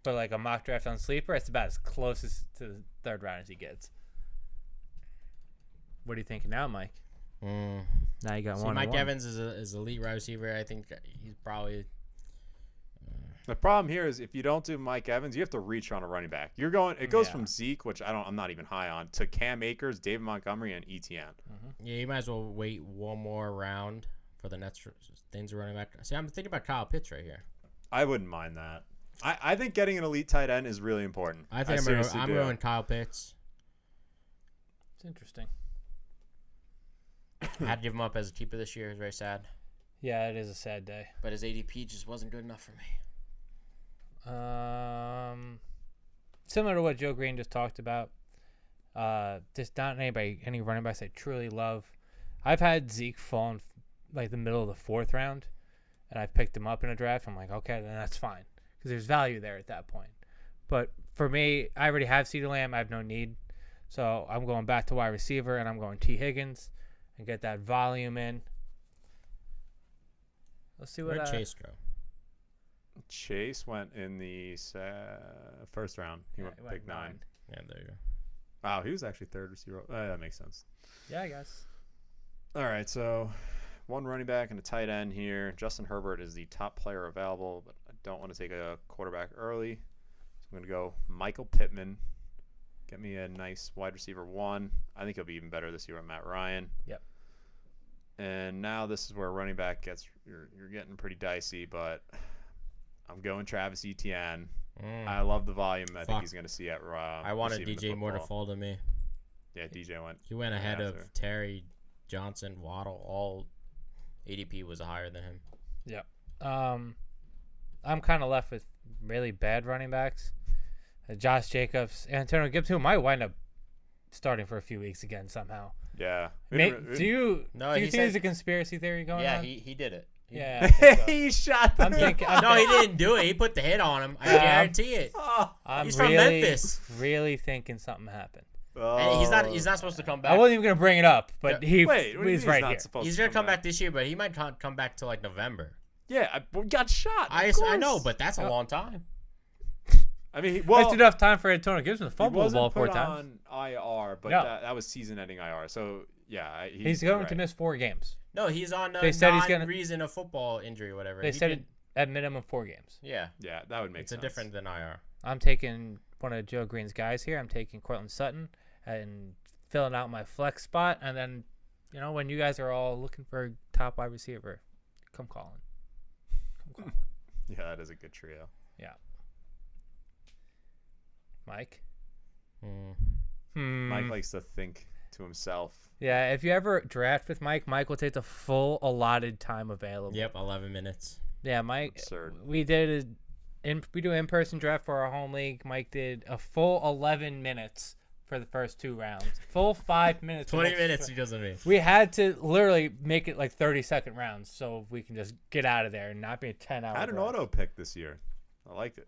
but like a mock draft on sleeper, it's about as close as to the third round as he gets. What are you thinking now, Mike? Now you got See, one. Mike Evans is elite wide receiver. I think he's probably. The problem here is if you don't do Mike Evans, you have to reach on a running back. You're going. It goes Yeah. from Zeke, which I'm not even high on, to Cam Akers, David Montgomery, and ETN. Yeah, you might as well wait one more round for the next things running back. See, I'm thinking about Kyle Pitts right here. I wouldn't mind that. I think getting an elite tight end is really important. I think seriously I'm do. going Kyle Pitts. It's interesting. I had to give him up as a keeper this year. It's very sad, Yeah, it is a sad day. but his ADP just wasn't good enough for me. Similar to what Joe Green just talked about. There's not any running backs I truly love. I've had Zeke fall in like the middle of the 4th round, and I've picked him up in a draft. I'm like, okay, then that's fine because there's value there at that point. But for me, I already have CeeDee Lamb. I have no need, so I'm going back to wide receiver, and I'm going T Higgins and get that volume in. Let's see what Where'd Chase go? Chase went in the first round. He went pick 9. Yeah, there you go. Wow, he was actually third receiver. That makes sense. Yeah, I guess. All right, so one running back and a tight end here. Justin Herbert is the top player available, but I don't want to take a quarterback early. So I'm going to go Michael Pittman. Get me a nice wide receiver 1. I think he'll be even better this year with Matt Ryan. Yep. And now this is where running back gets you're getting pretty dicey, but I'm going Travis Etienne. I love the volume I think he's going to see at I wanted receiving the DJ Moore to football. fall to me. Yeah, DJ went. He went ahead after. of Terry, Johnson, Waddle. All ADP was higher than him. Yep. I'm kind of left with really bad running backs. Josh Jacobs, Antonio Gibson, who might wind up starting for a few weeks again somehow. Yeah. Do you No, do he you think said- there's a conspiracy theory going Yeah, on? he did it. Yeah. I think so. He shot the I'm thinking. No, he didn't do it. He put the hit on him. I guarantee it. Oh. I'm He's really, from Memphis. Really thinking something happened. And he's not supposed to come I back. wasn't even gonna bring it up, but Yeah. Wait, what do you he's mean right not here. supposed He's to gonna come back this year, but he might come back to like November. Yeah, we got shot. I of know, course. but that's a long time. I mean, That's enough time for Antonio Gibson to he fumble the wasn't ball put 4 times. on IR, but No. that was season-ending IR. So yeah, He's going right. to miss 4 games. No, he's on They said he's gonna- non-reason of football injury or whatever. They He said did- it at minimum 4 games. Yeah, Yeah, that would make it's sense. a different than IR. I'm taking one of Joe Green's guys here. I'm taking Cortland Sutton and filling out my flex spot. And then, when you guys are all looking for a top wide receiver, come calling. Come calling. Yeah, that is a good trio. Yeah. Mike? Mike likes to think to himself. Yeah, if you ever draft with Mike, Mike will take the full allotted time available. Yep, 11 minutes. Yeah, Mike. Absurd. We did we do an in-person draft for our home league. Mike did a full 11 minutes for the first 2 rounds. Full 5 minutes. 20 minutes he doesn't mean. We had to literally make it like 30-second rounds so we can just get out of there and not be a 10-hour. I had an draft. auto pick this year. I liked it.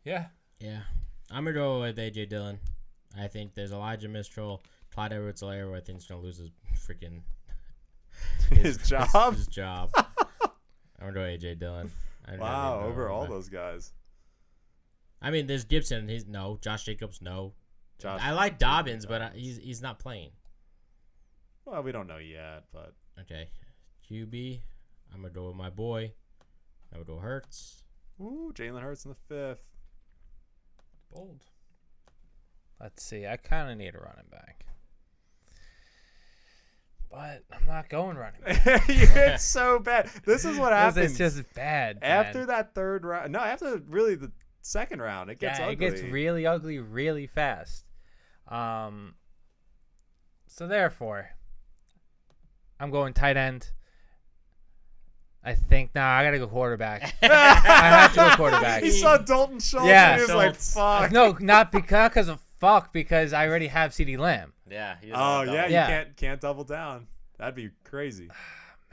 Yeah. Yeah. I'm going to go with A.J. Dillon. I think there's Elijah Mistral, Clyde Edwards-Helaire, who I think is going to lose his freaking His job? His job. I'm going to go A.J. Dillon. Wow, over all those guys. I mean, there's Gibson. He's no. Josh Jacobs, no. Josh I like Dobbins, but he's not playing. Well, we don't know yet, but Okay. QB, I'm going to go with my boy. I'm going to go Hurts. ooh, Jalen Hurts in the 5th. Bold. Let's see. I kind of need a running back. But I'm not going running back. It's so bad. This is what happens. It's just bad. after man. that 3rd round. No, after really the 2nd round, it gets ugly. It gets really ugly really fast. So therefore, I'm going tight end. I think I gotta go quarterback. I have to go quarterback. He saw Dalton Schultz Yeah. and he was like, Schultz. fuck. No, not because of fuck, because I already have CeeDee Lamb. Yeah. He Oh, yeah, Yeah. you can't double down. That'd be crazy.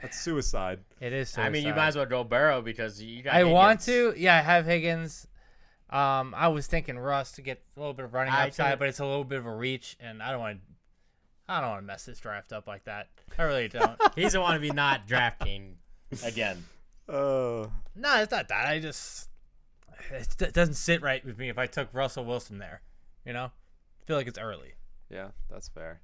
That's suicide. It is. I mean, you suicide. might as well go Burrow because you got I want Higgins. to. Yeah, I have Higgins. I was thinking Russ to get a little bit of running upside, but it's a little bit of a reach, and I don't want to mess this draft up like that. I really don't. He doesn't want to be not drafting again. No, it's not that. It doesn't sit right with me if I took Russell Wilson there. I feel like it's early. Yeah, that's fair.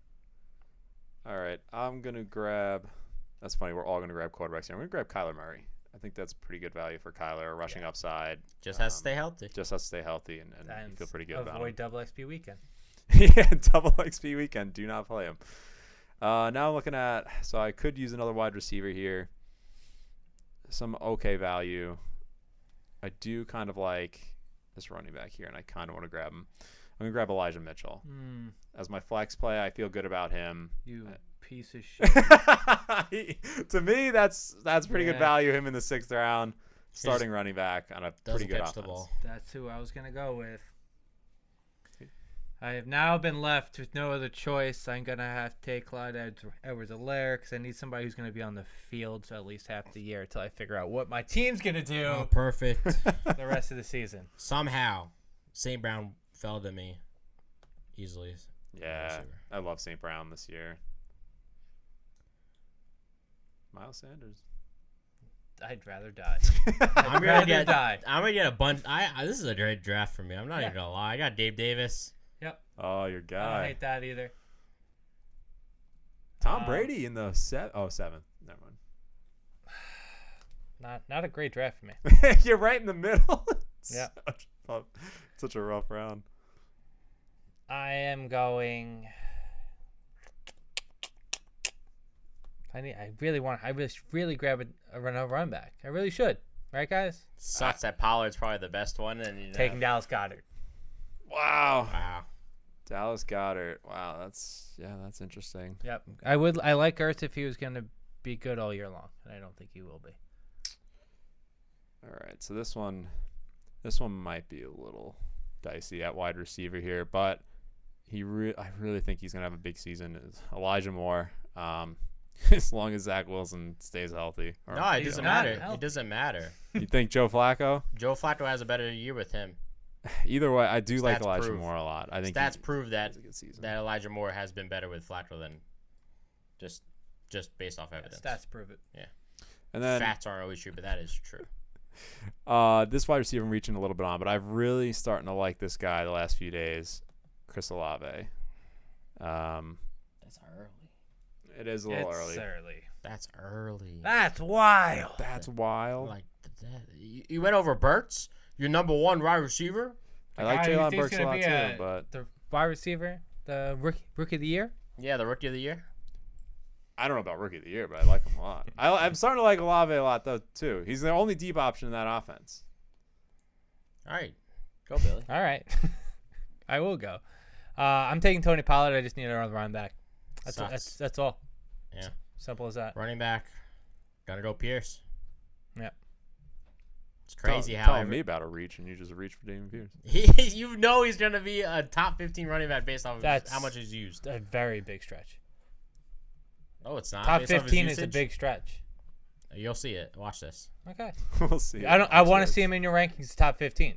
All right, I'm going to grab – that's funny. We're all going to grab quarterbacks here. I'm going to grab Kyler Murray. I think that's pretty good value for Kyler, rushing upside. Just has to stay healthy. Just has to stay healthy and you feel pretty good about him. Avoid double XP weekend. Yeah, double XP weekend. Do not play him. Now I'm looking at – so I could use another wide receiver here. Some okay value. I do kind of like this running back here, and I kind of want to grab him. I'm going to grab Elijah Mitchell. As my flex play, I feel good about him. You piece of shit. To me, that's pretty good Yeah. value. Him in the 6th round, starting running back on a pretty Doesn't good catch offense. the ball. That's who I was going to go with. I have now been left with no other choice. I'm going to have to take Clyde Edwards-Helaire because I need somebody who's going to be on the field for at least half the year until I figure out what my team's going to do Oh, perfect. the rest of the season. Somehow, St. Brown fell to me easily. Yeah, Receiver. I love St. Brown this year. Miles Sanders. I'd rather die. I'm rather gonna get. die. I'm gonna get a bunch. This is a great draft for me. I'm not Yeah. even gonna lie. I got Dave Davis. Yep. Oh, your I don't guy. hate that either. Tom Brady in the 7th. Never Not a great draft for me. mind. You're right in the middle. Yeah. Such a rough round. I am going. I really grab another run back. I really should. Right, guys? Sucks that Pollard's probably the best one, and you know, Taking Dallas Goedert. Wow. Wow. Dallas Goedert. Wow, that's interesting. Yep. I like Ertz if he was going to be good all year long, and I don't think he will be. All right, so this one might be a little dicey at wide receiver here, but I really think he's gonna have a big season. Is Elijah Moore, as long as Zach Wilson stays healthy. No, it doesn't matter. It doesn't matter. You think Joe Flacco? Joe Flacco has a better year with him. Either way, I do like Stats Elijah prove. Moore a lot. I think Stats prove that has a good season. that Elijah Moore has been better with Flacco than just based off evidence. Stats prove it. And then Facts aren't always true, but that is true. this wide receiver I'm reaching a little bit on, but I'm really starting to like this guy the last few days, Chris Olave. That's early. It is a little early. That's early. That's wild. That's wild. Like that. You went over Burks, your number one wide receiver. I like guy who Jalen thinks Burks a gonna lot be too, but the wide receiver, the rookie of the year. Yeah, the rookie of the year. I don't know about rookie of the year, but I like him a lot. I'm starting to like Olave a lot though too. He's the only deep option in that offense. All right, go Billy. All right, I will go. I'm taking Tony Pollard. I just need another run back. That's all. Yeah, simple as that. running back. Gotta go Pierce. Yep. It's crazy telling me about a reach, and you just reach for Dameon Pierce. You know he's gonna be a top 15 running back based off of how much he's used. A very big stretch. Oh, it's not. Top based off his 15 is a usage? big stretch. You'll see it. Watch this. Okay. We'll see. I want to see him in your rankings, top 15.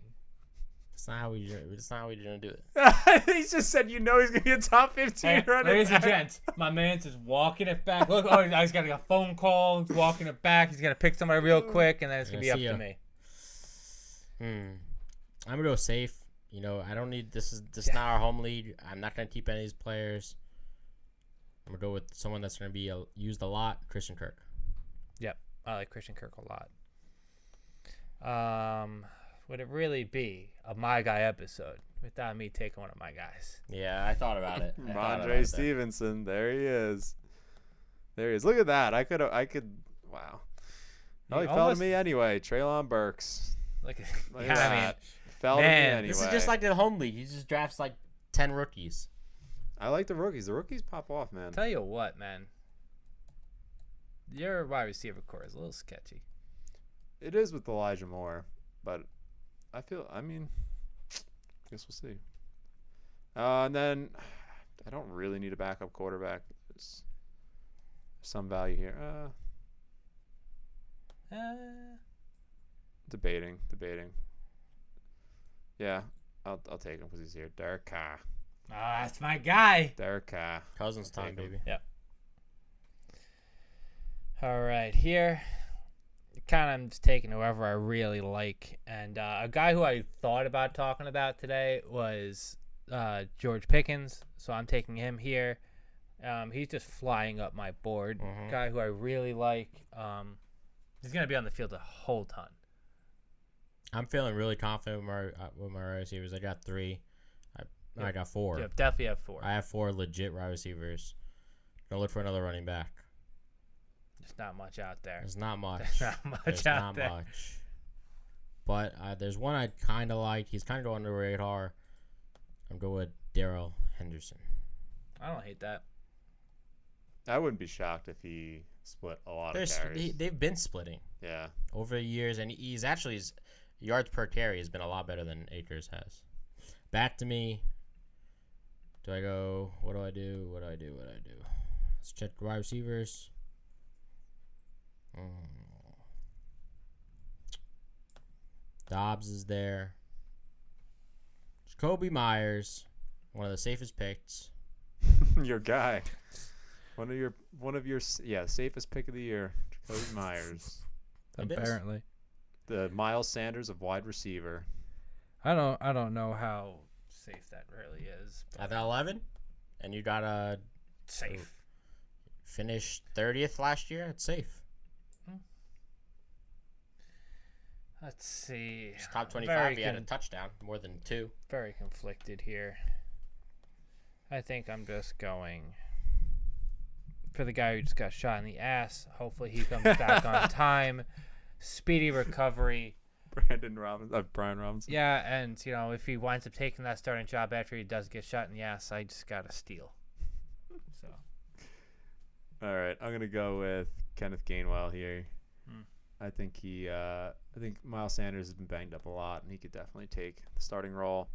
That's not how we. That's not how we're gonna do it. He just said you know he's gonna be a top 15 Hey, running ladies and back. gents, my man's just walking it back. Look, he's got a phone call. He's walking it back. He's gonna pick somebody real quick, and then it's gonna be up to me. I'm gonna go safe. You know, I don't need this. Is not our home league. I'm not gonna keep any of these players. I'm gonna go with someone that's gonna be used a lot. Christian Kirk. Yep, I like Christian Kirk a lot. Would it really be a my guy episode without me taking one of my guys? Yeah, I thought about it. Andre Stevenson, there he is. There he is. Look at that. I could. Wow. Well, he fell to me anyway. Treylon Burks. Look Look at at that. that. Fell to me anyway. This is just like the home league. He just drafts like 10 rookies. I like the rookies. The rookies pop off, man. Tell you what, man. Your wide receiver core is a little sketchy. It is with Elijah Moore, but I guess we'll see. And then I don't really need a backup quarterback. There's some value here. Debating. Yeah, I'll take him because he's here. Derek Carr. That's my guy. Derek Carr. Cousins time, baby. Yep. All right, here, kind of just taking whoever I really like, and a guy who I thought about talking about today was George Pickens, so I'm taking him here. He's just flying up my board. Guy who I really like. He's gonna be on the field a whole ton. I'm feeling really confident with my wide receivers. I got 3. I got 4. Yep, definitely have 4. I have 4 legit wide receivers. Gonna look for another running back. There's not much out there. There's not much. There's not much. But there's one I kind of like. He's kind of going under the radar. I'm going with Darrell Henderson. I don't hate that. I wouldn't be shocked if he split a lot of carries. They've been splitting. Yeah. Over the years, and he's actually his yards per carry has been a lot better than Akers has. Back to me. Do I go? What do I do? Let's check wide receivers. Dobbs is there. Jacoby Myers, one of the safest picks. Your guy. One of your safest pick of the year, Jacoby Myers. Apparently. The Miles Sanders of wide receiver. I don't know how safe that really is. At 11, and you got a safe. Finished 30th last year. It's safe. Let's see. It's top 25. He had a touchdown, more than 2. Very conflicted here. I think I'm just going for the guy who just got shot in the ass. Hopefully he comes back on time. Speedy recovery. Brian Robinson. Yeah, and if he winds up taking that starting job after he does get shot in the ass, I just gotta steal. So. All right, I'm gonna go with Kenneth Gainwell here. Hmm. I think I think Miles Sanders has been banged up a lot, and he could definitely take the starting role.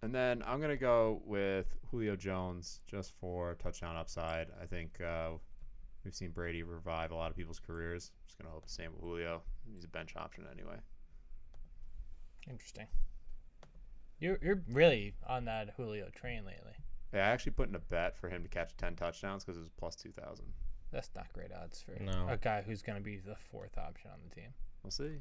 And then I'm going to go with Julio Jones just for touchdown upside. I think we've seen Brady revive a lot of people's careers. Just going to hope the same with Julio. He's a bench option anyway. Interesting. You're really on that Julio train lately. Yeah, I actually put in a bet for him to catch 10 touchdowns because it was plus 2,000. That's not great odds for No. a guy who's going to be the fourth option on the team. We'll see.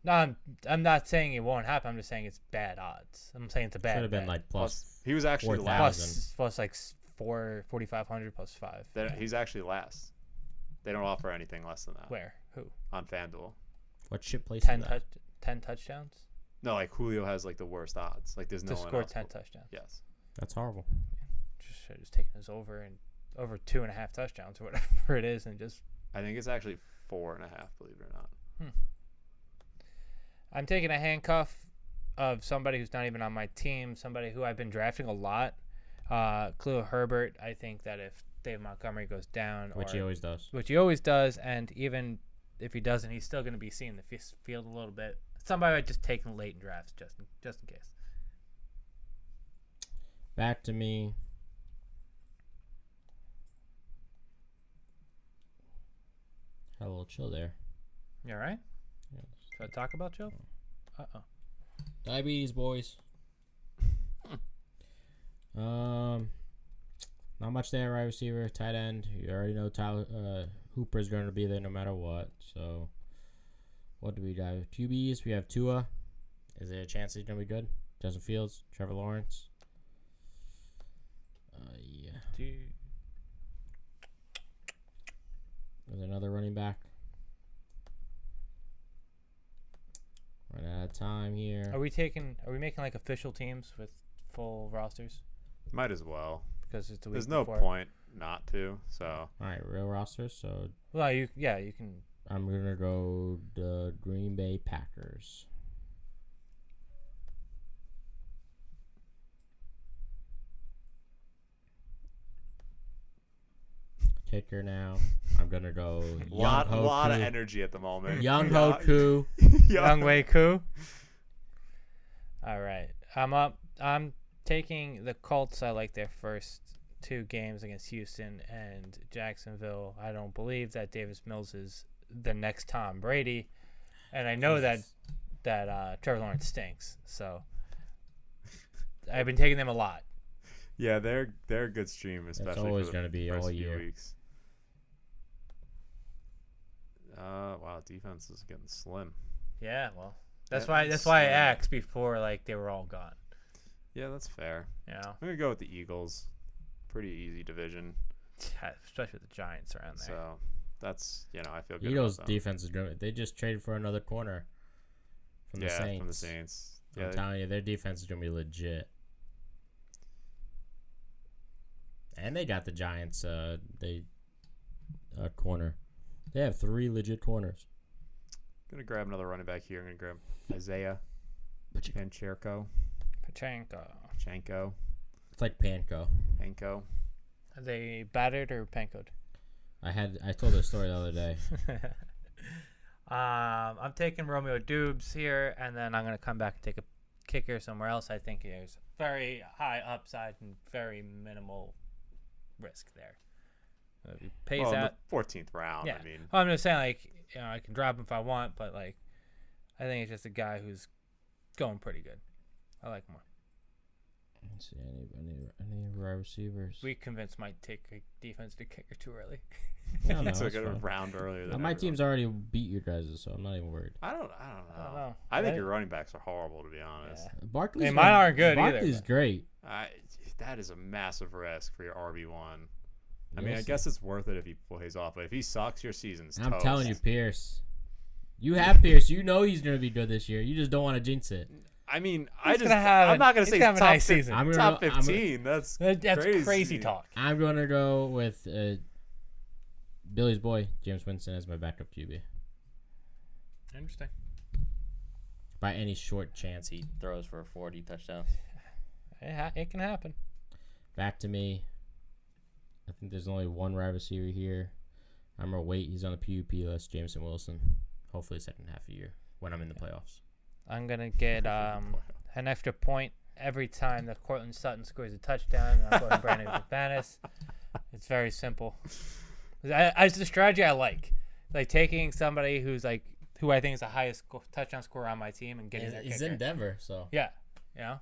No, I'm not saying it won't happen. I'm just saying it's bad odds. I'm saying it's a bad. Should have been bet. like plus. He was actually 4,000. last. plus like 4,500 plus 5. He's actually last. They don't offer anything less than that. Where? Who? On FanDuel. What shit place 10 is that? 10 touchdowns No, like Julio has like the worst odds. Like there's no to one score else. 10 touchdowns. Yes. That's horrible. Should have just taken his over 2.5 touchdowns or whatever it is, and just. I think it's actually 4.5. Believe it or not. I'm taking a handcuff of somebody who's not even on my team, somebody who I've been drafting a lot. Khalil Herbert. I think that if Dave Montgomery goes down, Which he always does. and even if he doesn't, he's still going to be seeing the field a little bit. Somebody I'd just take in late in drafts just in case. Back to me. Had a little chill there. You all right? Yeah. Should I talk about Joe? Uh-oh. Diabetes, boys. Not much there. Right receiver, tight end. You already know Tyler Hooper's going to be there no matter what. So, what do we have? QBs. We have Tua. Is there a chance he's going to be good? Justin Fields, Trevor Lawrence. Yeah. There's another running back. Run out of time here. Are we making like official teams with full rosters? Might as well. Because it's a week There's no before. point not to. So All right, real rosters. So Well, you can. I'm gonna go the Green Bay Packers. Kicker now. I'm gonna go lot of Ho-Koo. energy at the moment. Young Ho-Koo. Young Wei Koo. All right. I'm up. I'm taking the Colts. I like their first 2 games against Houston and Jacksonville. I don't believe that Davis Mills is the next Tom Brady. And I know that Trevor Lawrence stinks. So I've been taking them a lot. Yeah, they're a good stream, especially always for the gonna be first all few year. weeks. Wow, defense is getting slim. Yeah, well, that's Yeah, why it's I slim. asked before they were all gone. Yeah, that's fair. You know, I'm gonna go with the Eagles. Pretty easy division. yeah, especially with the Giants around there. So that's I feel good. Eagles about them. defense is good. They just traded for another corner from the Saints. from the Saints. I'm Yeah, telling you, their defense is gonna be legit. And they got the Giants. Corner. They have 3 legit corners. gonna grab another running back here. I'm gonna grab Isaiah Pacheco. Pachenko. It's like Panko. Panko. Are they battered or pankoed? I told a story the other day. I'm taking Romeo Dubes here, and then I'm going to come back and take a kicker somewhere else. I think there's very high upside and very minimal risk there. If he pays Well, in out. the 14th round. Yeah. I mean, I'm just saying, I can drop him if I want, but I think it's just a guy who's going pretty good. I like him more. Let's see any wide receivers. We convinced Mike to take a defense to kicker too early. No, no, took it's it a fine. round earlier. Than My everyone. team's already beat your guys', so I'm not even worried. I don't don't know. know. I think Right? your running backs are horrible, to be honest. Yeah. Barkley's Hey, mine aren't good either, Barkley's but- great. That is a massive risk for your RB1. I mean, I Yes. guess it's worth it if he plays off, but if he sucks, your season's I'm toast. telling you, Pierce. You have Pierce. You know he's going to be good this year. You just don't want to jinx it. I mean, I'm not gonna say top a nice season. top 15. That's crazy talk. I'm going to go with Billy's boy, James Winston, as my backup QB. Interesting. By any short chance he throws for a 40 touchdown. It can happen. Back to me. I think there's only one wide receiver here. I'm going to wait. He's on the PUP list, Jameson Wilson. Hopefully second half of the year when I'm in the playoffs. I'm going to get an extra point every time that Cortland Sutton scores a touchdown. And I'm going Brandon McManus. It's very simple. It's the strategy I like. Like taking somebody who I think is the highest touchdown scorer on my team and getting their He's kicker. in Denver, so. Yeah. You know?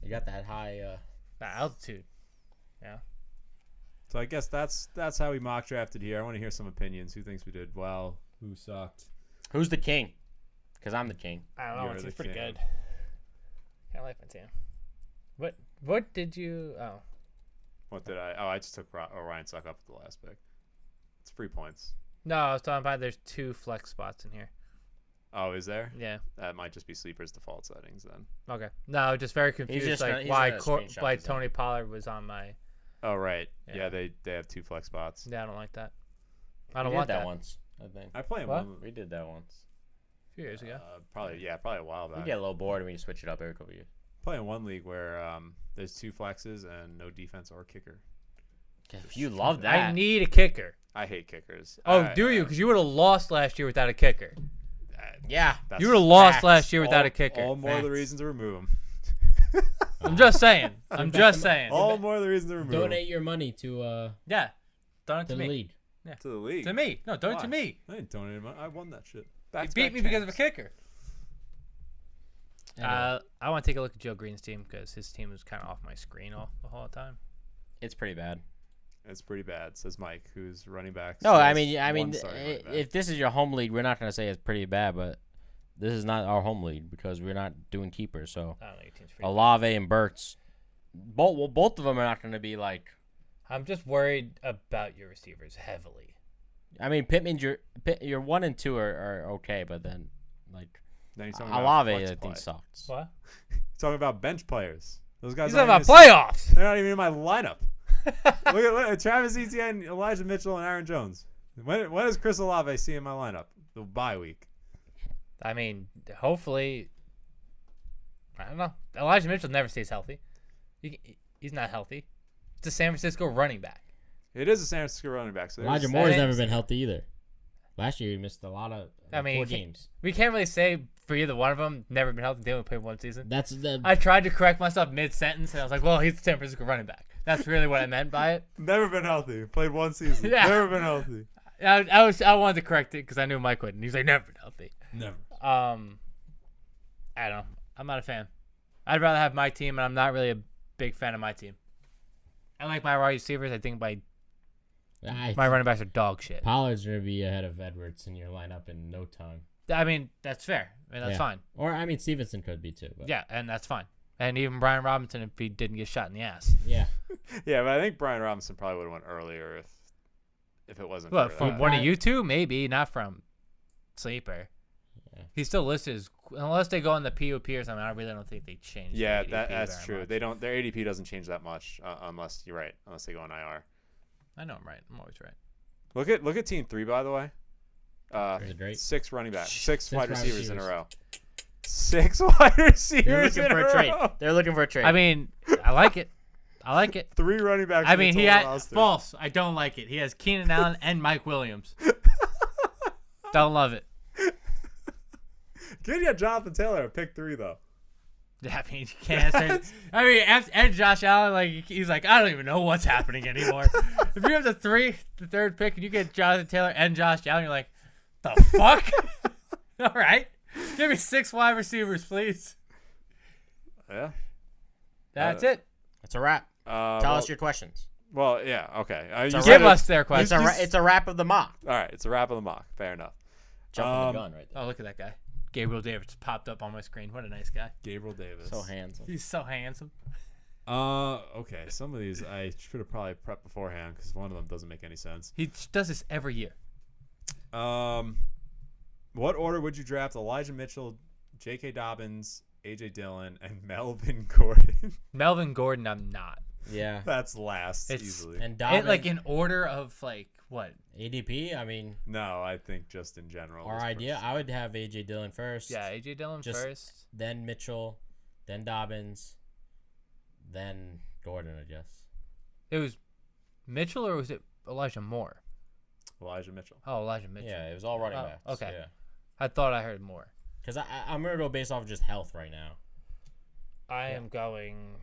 You got that high. That altitude. Yeah. So I guess that's how we mock drafted here. I want to hear some opinions. Who thinks we did well? Who sucked? Who's the king? Because I'm the king. I don't know. You're My team's the pretty king. good. I like my team. What did you? Oh, What did I? Oh, I just took Ryan Suck up at the last pick. It's 3 points. no, I was talking about there's 2 flex spots in here. Oh, is there? Yeah. That might just be Sleeper's default settings then. Okay. No, just very confused. just Like gonna- he's why gonna screenshot why this Tony Pollard was on my. Oh, right. Yeah. Yeah, they have 2 flex spots. Yeah, I don't like that. I don't We want did that that. once, I think. I play him What? one. We did that once. A few years ago. Probably a while We back. get a little bored and we just switch it up every couple of years. Play in one league where there's 2 flexes and no defense or kicker. If you love that. I need a kicker. I hate kickers. Oh, do you? Because you would have lost last year without a kicker. Yeah. That's You would have lost facts. last year without a kicker. All more of the Facts. reasons to remove him. I'm just saying. I'm just saying. All more of the reasons to remove Donate your money to Yeah. Donate the to me. league. him. To the league. To me. No, donate to Why? me. I didn't donate money. I won that shit. You Back-to-back beat me because of a champs. kicker. Anyway, I want to take a look at Joe Green's team because his team was kind of off my screen the whole time. it's pretty bad. It's pretty bad, says Mike, who's running back. No, So I has mean, one starting running back. if this is your home league, we're not going to say it's pretty bad, but this is not our home league because we're not doing keepers. So I don't know. Your team's pretty Olave and Burt's, both of them are not going to be like. I'm just worried about your receivers heavily. I mean, Pittman's your 1 and 2 are okay, but then like Then he's talking about Olave, flex I play. think sucks. What? He's talking about bench players. Those guys He's aren't talking about even- playoffs. They're not even in my lineup. look at Travis Etienne, Elijah Mitchell, and Aaron Jones. When does Chris Olave see in my lineup? The bye week. I mean, hopefully. I don't know. Elijah Mitchell never stays healthy. He's not healthy. It's a San Francisco running back. It is a San Francisco running back. So Elijah there's- Moore's that never is- been healthy either. Last year he missed a lot of 4 games. We can't really say for either one of them never been healthy. They only played 1 season. That's the I tried to correct myself mid-sentence, and I was like, well, he's a San Francisco running back. That's really what I meant by it. Never been healthy. Played 1 season. Yeah. Never been healthy. I wanted to correct it because I knew Mike would, and he's like, never been healthy. Never. I don't know. I'm not a fan. I'd rather have my team, and I'm not really a big fan of my team. I like my wide receivers. I think my running backs are dog shit. Pollard's gonna be ahead of Edwards in your lineup in no time. I mean, that's fair. I mean, that's Yeah. fine. Or I mean Stevenson could be too. But Yeah, and that's fine. And even Brian Robinson if he didn't get shot in the ass. yeah. Yeah, but I think Brian Robinson probably would have went earlier if it wasn't What, for from that. one of you two? Maybe, not from Sleeper. Yeah. He's still listed as, unless they go on the POP or something, I really don't think they change Yeah, the ADP that's very true. much. They don't. Their ADP doesn't change that much unless you're right. Unless they go on IR. I know I'm right. I'm always right. Look at team 3 by the way. Is it great? 6 running backs, 6 wide wide receivers in a receivers. row. 6 wide They're receivers looking in for a a trade. row. They're looking for a trade. I mean, I like it. I like it. 3 running backs. I in the mean, he total had roster. false. I don't like it. He has Keenan Allen and Mike Williams. Don't love it. Good, yeah, Jonathan Taylor at pick 3 though. I mean, you can't say. I mean, and Josh Allen, like he's like, I don't even know what's happening anymore. If you have the third pick, and you get Jonathan Taylor and Josh Allen, you're like, the fuck? All right, give me 6 wide receivers, please. Yeah. That's it. It's a wrap. Tell us your questions. Well, yeah, okay. a You wrap. said Give us their It's questions. it's a wrap of the mock. All right, it's a wrap of the mock. Fair enough. Jumping the gun right there. Oh, look at that guy. Gabriel Davis popped up on my screen. What a nice guy. Gabriel Davis. So handsome. He's so handsome. Okay. Some of these I should have probably prepped beforehand because one of them doesn't make any sense. He does this every year. What order would you draft Elijah Mitchell, J.K. Dobbins, A.J. Dillon, and Melvin Gordon? Melvin Gordon, I'm not. Yeah. That's last It's- easily. And Dobbins, Like in order of like what? ADP, I mean, No, I think just in general. our this idea, person. I would have A.J. Dillon first. Yeah, AJ Dillon Just- first. Then Mitchell, then Dobbins, then Gordon, I guess. It was Mitchell or was it Elijah Moore? Elijah Mitchell. Oh, Elijah Mitchell. Yeah, it was all running Oh, backs. okay. Yeah. I thought I heard Moore. Because I'm going to go based off of just health right now. I am going.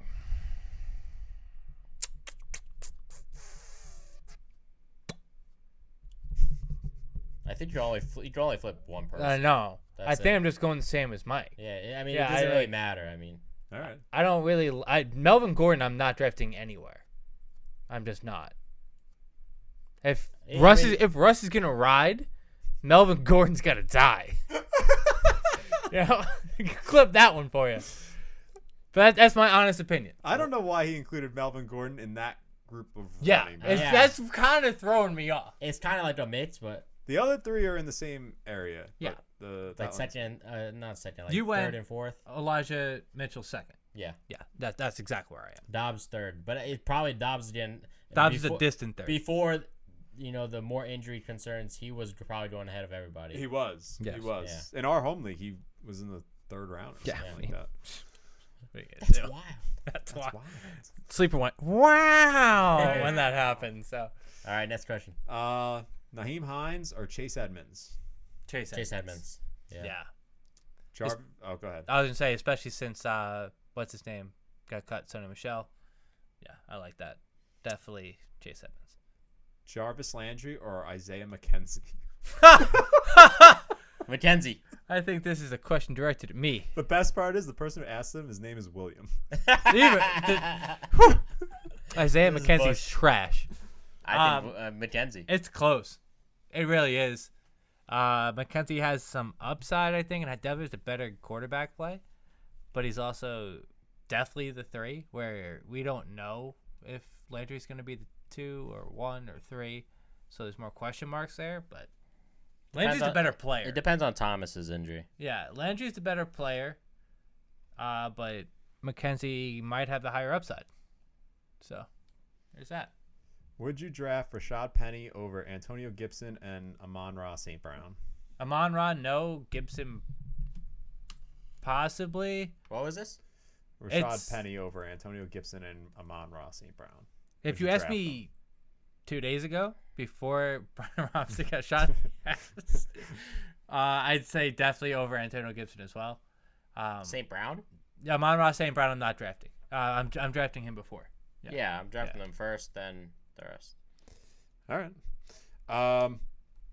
I think you can only flip one person. I know. I That's think it. I'm just going the same as Mike. Yeah, I mean, Yeah, it doesn't I really like- matter. I mean, All right. I don't really. Melvin Gordon, I'm not drafting anywhere. I'm just not. If Yeah, Russ I mean- is Russ is gonna ride, Melvin Gordon's gotta die. You know, clip that one for you. But that's my honest opinion. I don't know why he included Melvin Gordon in that group of Yeah, running backs. Yeah. that's kind of throwing me off. it's kind of like a mix, but The other three are in the same area. Yeah. but The like that one's- second, not second, like You went- third and fourth. Elijah Mitchell second. Yeah, Yeah, that's exactly where I am. Dobbs third, but it probably Dobbs again. Dobbs is before, a distant third. Before, the more injury concerns, he was probably going ahead of everybody. He was. Yes. He was. In our home league, he was in the third round or Yeah. something like that. What are you gonna That's do? wild. That's That's why. wild. Sleeper went, wow, when that happened. So All right, next question. Naheem Hines or Chase Edmonds? Chase Edmonds. Yeah. Oh, go ahead. I was gonna say, especially since what's his name got cut, Sonny Michelle. Yeah, I like that. Definitely Chase Edmonds. Jarvis Landry or Isaiah McKenzie? McKenzie. I think this is a question directed at me. The best part is the person who asked him, his name is William. Isaiah This is McKenzie's Bush. trash. I think McKenzie. It's close. It really is. McKenzie has some upside, I think, and definitely has a better quarterback play. But he's also definitely the 3, where we don't know if Landry's going to be the 2 or 1 or 3. So there's more question marks there. But Landry's the better player. It depends on Thomas's injury. Yeah, Landry's the better player. But McKenzie might have the higher upside. So there's that. Would you draft Rashad Penny over Antonio Gibson and Amon-Ra St. Brown? Amon-Ra, no. Gibson, possibly. What was this? Rashad It's- Penny over Antonio Gibson and Amon-Ra St. Brown. If Would you you asked draft me 2 days ago, before Brian Robinson got shot, I'd say definitely over Antonio Gibson as well. St. Brown? Amon-Ra St. Brown, I'm not drafting. I'm drafting him before. Yeah. Yeah, I'm drafting them first, then the rest. All right.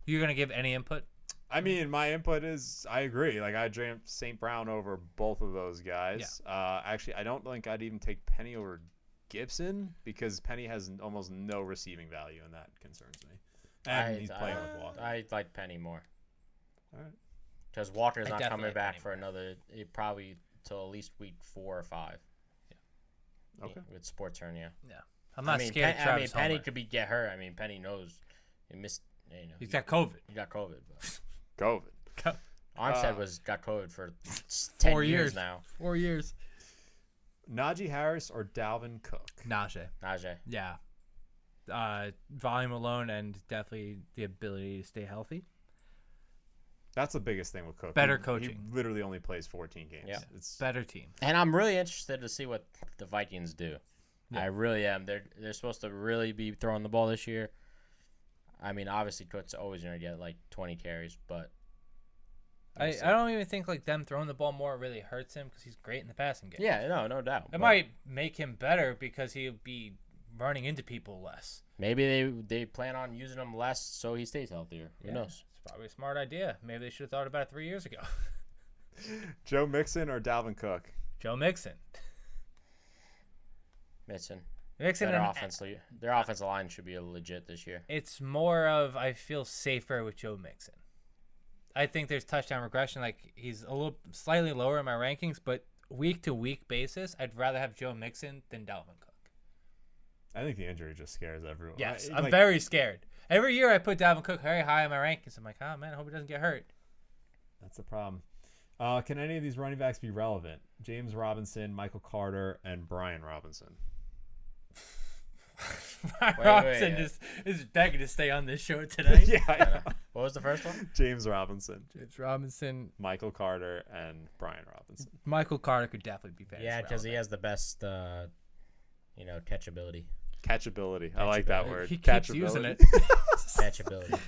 You're going to give any input? I mean, my input is I agree. Like, I draft St. Brown over both of those guys. Actually, I don't think I'd even take Penny over Gibson because Penny has almost no receiving value, and that concerns me. And he's playing with Walker. I like Penny more. All right. Because Walker's I not definitely coming like back Penny for another, probably till at least week 4 or 5. Okay. With sports hernia. Yeah. I'm not scared of Travis Penny Homer. could get hurt. I mean, Penny knows he missed. He's got COVID. He got COVID. But COVID. Armstead got COVID for 10 4 years years now. 4 years. Najee Harris or Dalvin Cook? Najee. Najee. Yeah. Volume alone and definitely the ability to stay healthy. That's the biggest thing with Cook. Better He coaching. literally only plays 14 games. Yeah. It's Better team. And I'm really interested to see what the Vikings do. Yeah. I really am. They're supposed to really be throwing the ball this year. I mean, obviously, Cook's always going to get like 20 carries, but I don't even think like them throwing the ball more really hurts him because he's great in the passing game. yeah, no doubt. It But might make him better because he'll be running into people less. maybe they plan on using him less so he stays healthier. Who knows? It's probably a smart idea. Maybe they should have thought about it 3 years ago. Joe Mixon or Dalvin Cook? Joe Mixon. Mixon. Mixon Their and offensive line should be legit this year. it's more of I feel safer with Joe Mixon. I think there's touchdown regression. Like he's a little slightly lower in my rankings, but week to week basis, I'd rather have Joe Mixon than Dalvin Cook. I think the injury just scares everyone. Yes, I- I'm like, very scared. Every year I put Dalvin Cook very high in my rankings. I'm like, oh man, I hope he doesn't get hurt. That's the problem. Can any of these running backs be relevant? James Robinson, Michael Carter, and Brian Robinson. Robinson is begging to stay on this show today. Yeah, I know. What was the first one? James Robinson, James Robinson, Michael Carter, and Brian Robinson. Michael Carter could definitely be fantasy. Yeah, because he relevant. has the best, catchability. Catchability. I like that word. He keeps Catchability. using it. Catchability.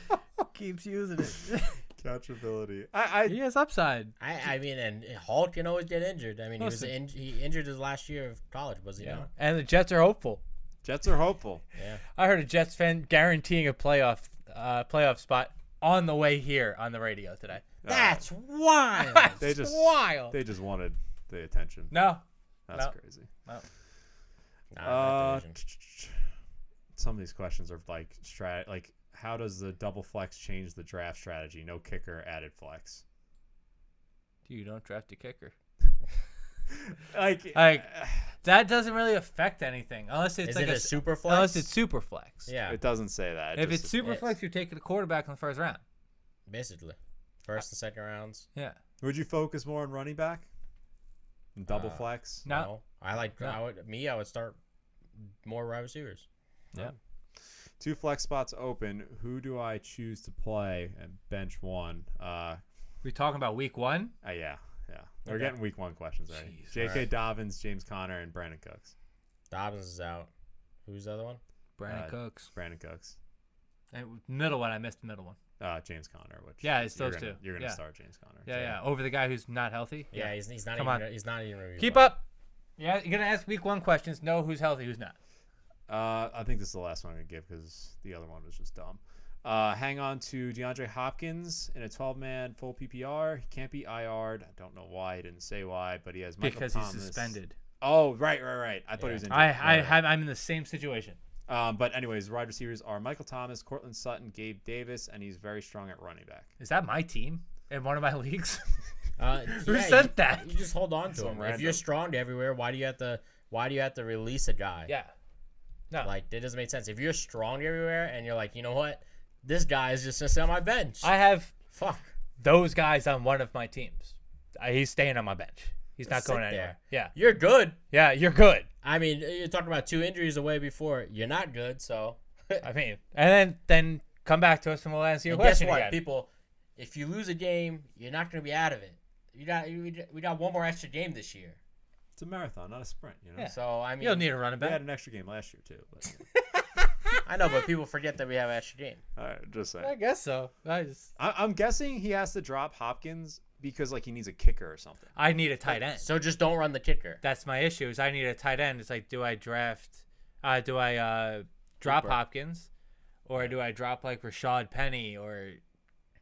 Keeps using it. Catchability. He has upside. I mean, and Hall can always get injured. I mean, Listen. he injured his last year of college, was he not? And the Jets are hopeful. Jets are hopeful. Yeah. I heard a Jets fan guaranteeing a playoff spot on the way here on the radio today. That's wild. They just wild. They just wanted the attention. No. That's No. crazy. Nah, not division. Some of these questions are like how does the double flex change the draft strategy? No kicker, added flex. You don't draft a kicker. Like That doesn't really affect anything unless it's Is like it a super flex? Unless it's super flex. Yeah, it doesn't say that. If just- it's super flex, you're taking a quarterback in the first round. basically. First and second rounds. Yeah. would you focus more on running back? And double flex? No. I like. No. I would start more wide receivers. Yeah. 2 flex spots open. Who do I choose to play and bench one? We talking about week 1? Yeah. We're Okay. getting week 1 questions already. Jeez. J.K. Alright. Dobbins, James Conner, and Brandon Cooks. Dobbins is out. Who's the other one? Brandon Cooks. Brandon Cooks. And middle one, I missed the middle one. James Conner, which Yeah, it's you're those gonna, two. You're gonna Yeah. start James Conner. Yeah. Over the guy who's not healthy. Yeah, he's not Come even. on. He's not even. Review Keep point. up. Yeah, you're gonna ask week 1 questions. Know who's healthy, who's not. I think this is the last one I'm gonna give because the other one was just dumb. Hang on to DeAndre Hopkins in a 12-man full PPR. He can't be IR'd. I don't know why. He didn't say why, but he has Michael Because Thomas. he's suspended. Oh, right. I thought he was injured. I'm in the same situation. But anyways, wide receivers are Michael Thomas, Cortland Sutton, Gabe Davis, and he's very strong at running back. Is that my team in one of my leagues? Who Yeah, said that? You just hold on to Some him. If random. you're strong everywhere, why do you have to release a guy? Yeah. No. Like that doesn't make sense. If you're strong everywhere and you're like, you know what, this guy is just gonna sit on my bench. I have Fuck. those guys on one of my teams. He's staying on my bench. He's not Just going sit anywhere. there. Yeah. You're good. Yeah, you're good. I mean, you're talking about 2 injuries away before. You're not good, so. I mean, and then come back to us and we'll answer your And guess question what, again. people? If you lose a game, you're not gonna be out of it. We got one more extra game this year. It's a marathon, not a sprint. You know. Yeah. So I mean, You'll need a running We had back. an extra game last year too. But, I know, but people forget that we have an extra game. all right, just saying. I guess so. I'm guessing he has to drop Hopkins because like he needs a kicker or something. I need a tight end. So just don't run the kicker. That's my issue. Is I need a tight end. It's like, do I drop Cooper. Hopkins, or do I drop like Rashad Penny or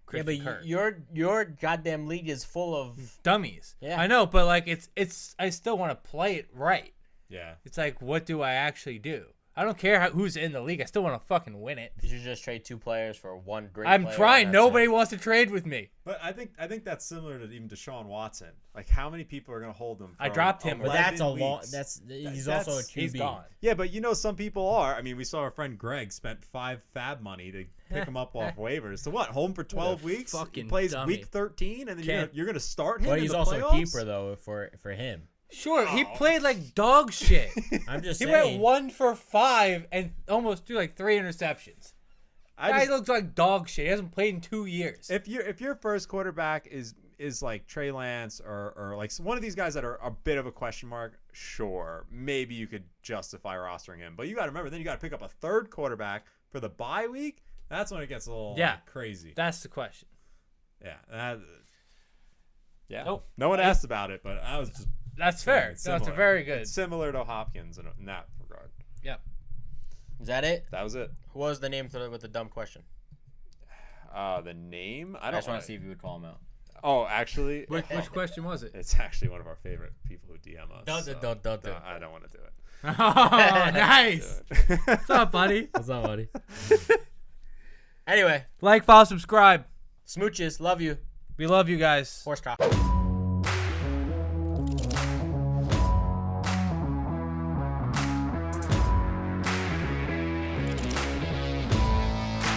Christian Yeah, Kirk? but your goddamn league is full of. Dummies. Yeah. I know, but like it's I still want to play it right. Yeah. It's like, what do I actually do? I don't care who's in the league. I still want to fucking win it. You should just trade 2 players for one great. I'm player, trying. and that's Nobody it. wants to trade with me. But I think that's similar to even Deshaun Watson. Like how many people are gonna hold him? I from dropped him, But that's a 11 long. weeks? He's That's- also a QB. He's gone. Yeah, but you know some people are. I mean, we saw our friend Greg spent 5 fab money to pick him up off waivers. So what? Hold him for 12 weeks. He fucking plays dummy. week 13, and then Can't- you're gonna start him. But in he's the also a playoffs? keeper though for him. Sure, he Oh. played like dog shit. I'm just He saying. went 1 for 5 and almost threw like 3 interceptions. Guy looks like dog shit. He hasn't played in 2 years. If your first quarterback is like Trey Lance or like one of these guys that are a bit of a question mark, sure, maybe you could justify rostering him. But you got to remember, then you got to pick up a third quarterback for the bye week. That's when it gets a little crazy. That's the question. Yeah. Nope. No one asked about it, but I was just That's fair. It's No, it's a similar. very good. It's similar to Hopkins in that regard. Yep. Is that it? That was it. Who was the name with the dumb question? The name I I don't just want to see if you would call him out. Oh, actually, Which question was it? it's actually one of our favorite people who DM us. Don't do it. I don't want to do it. Oh, nice. Do it. What's up, buddy? What's up, buddy? Anyway, Like, follow, subscribe. smooches. Love you. We love you guys. Horse cock.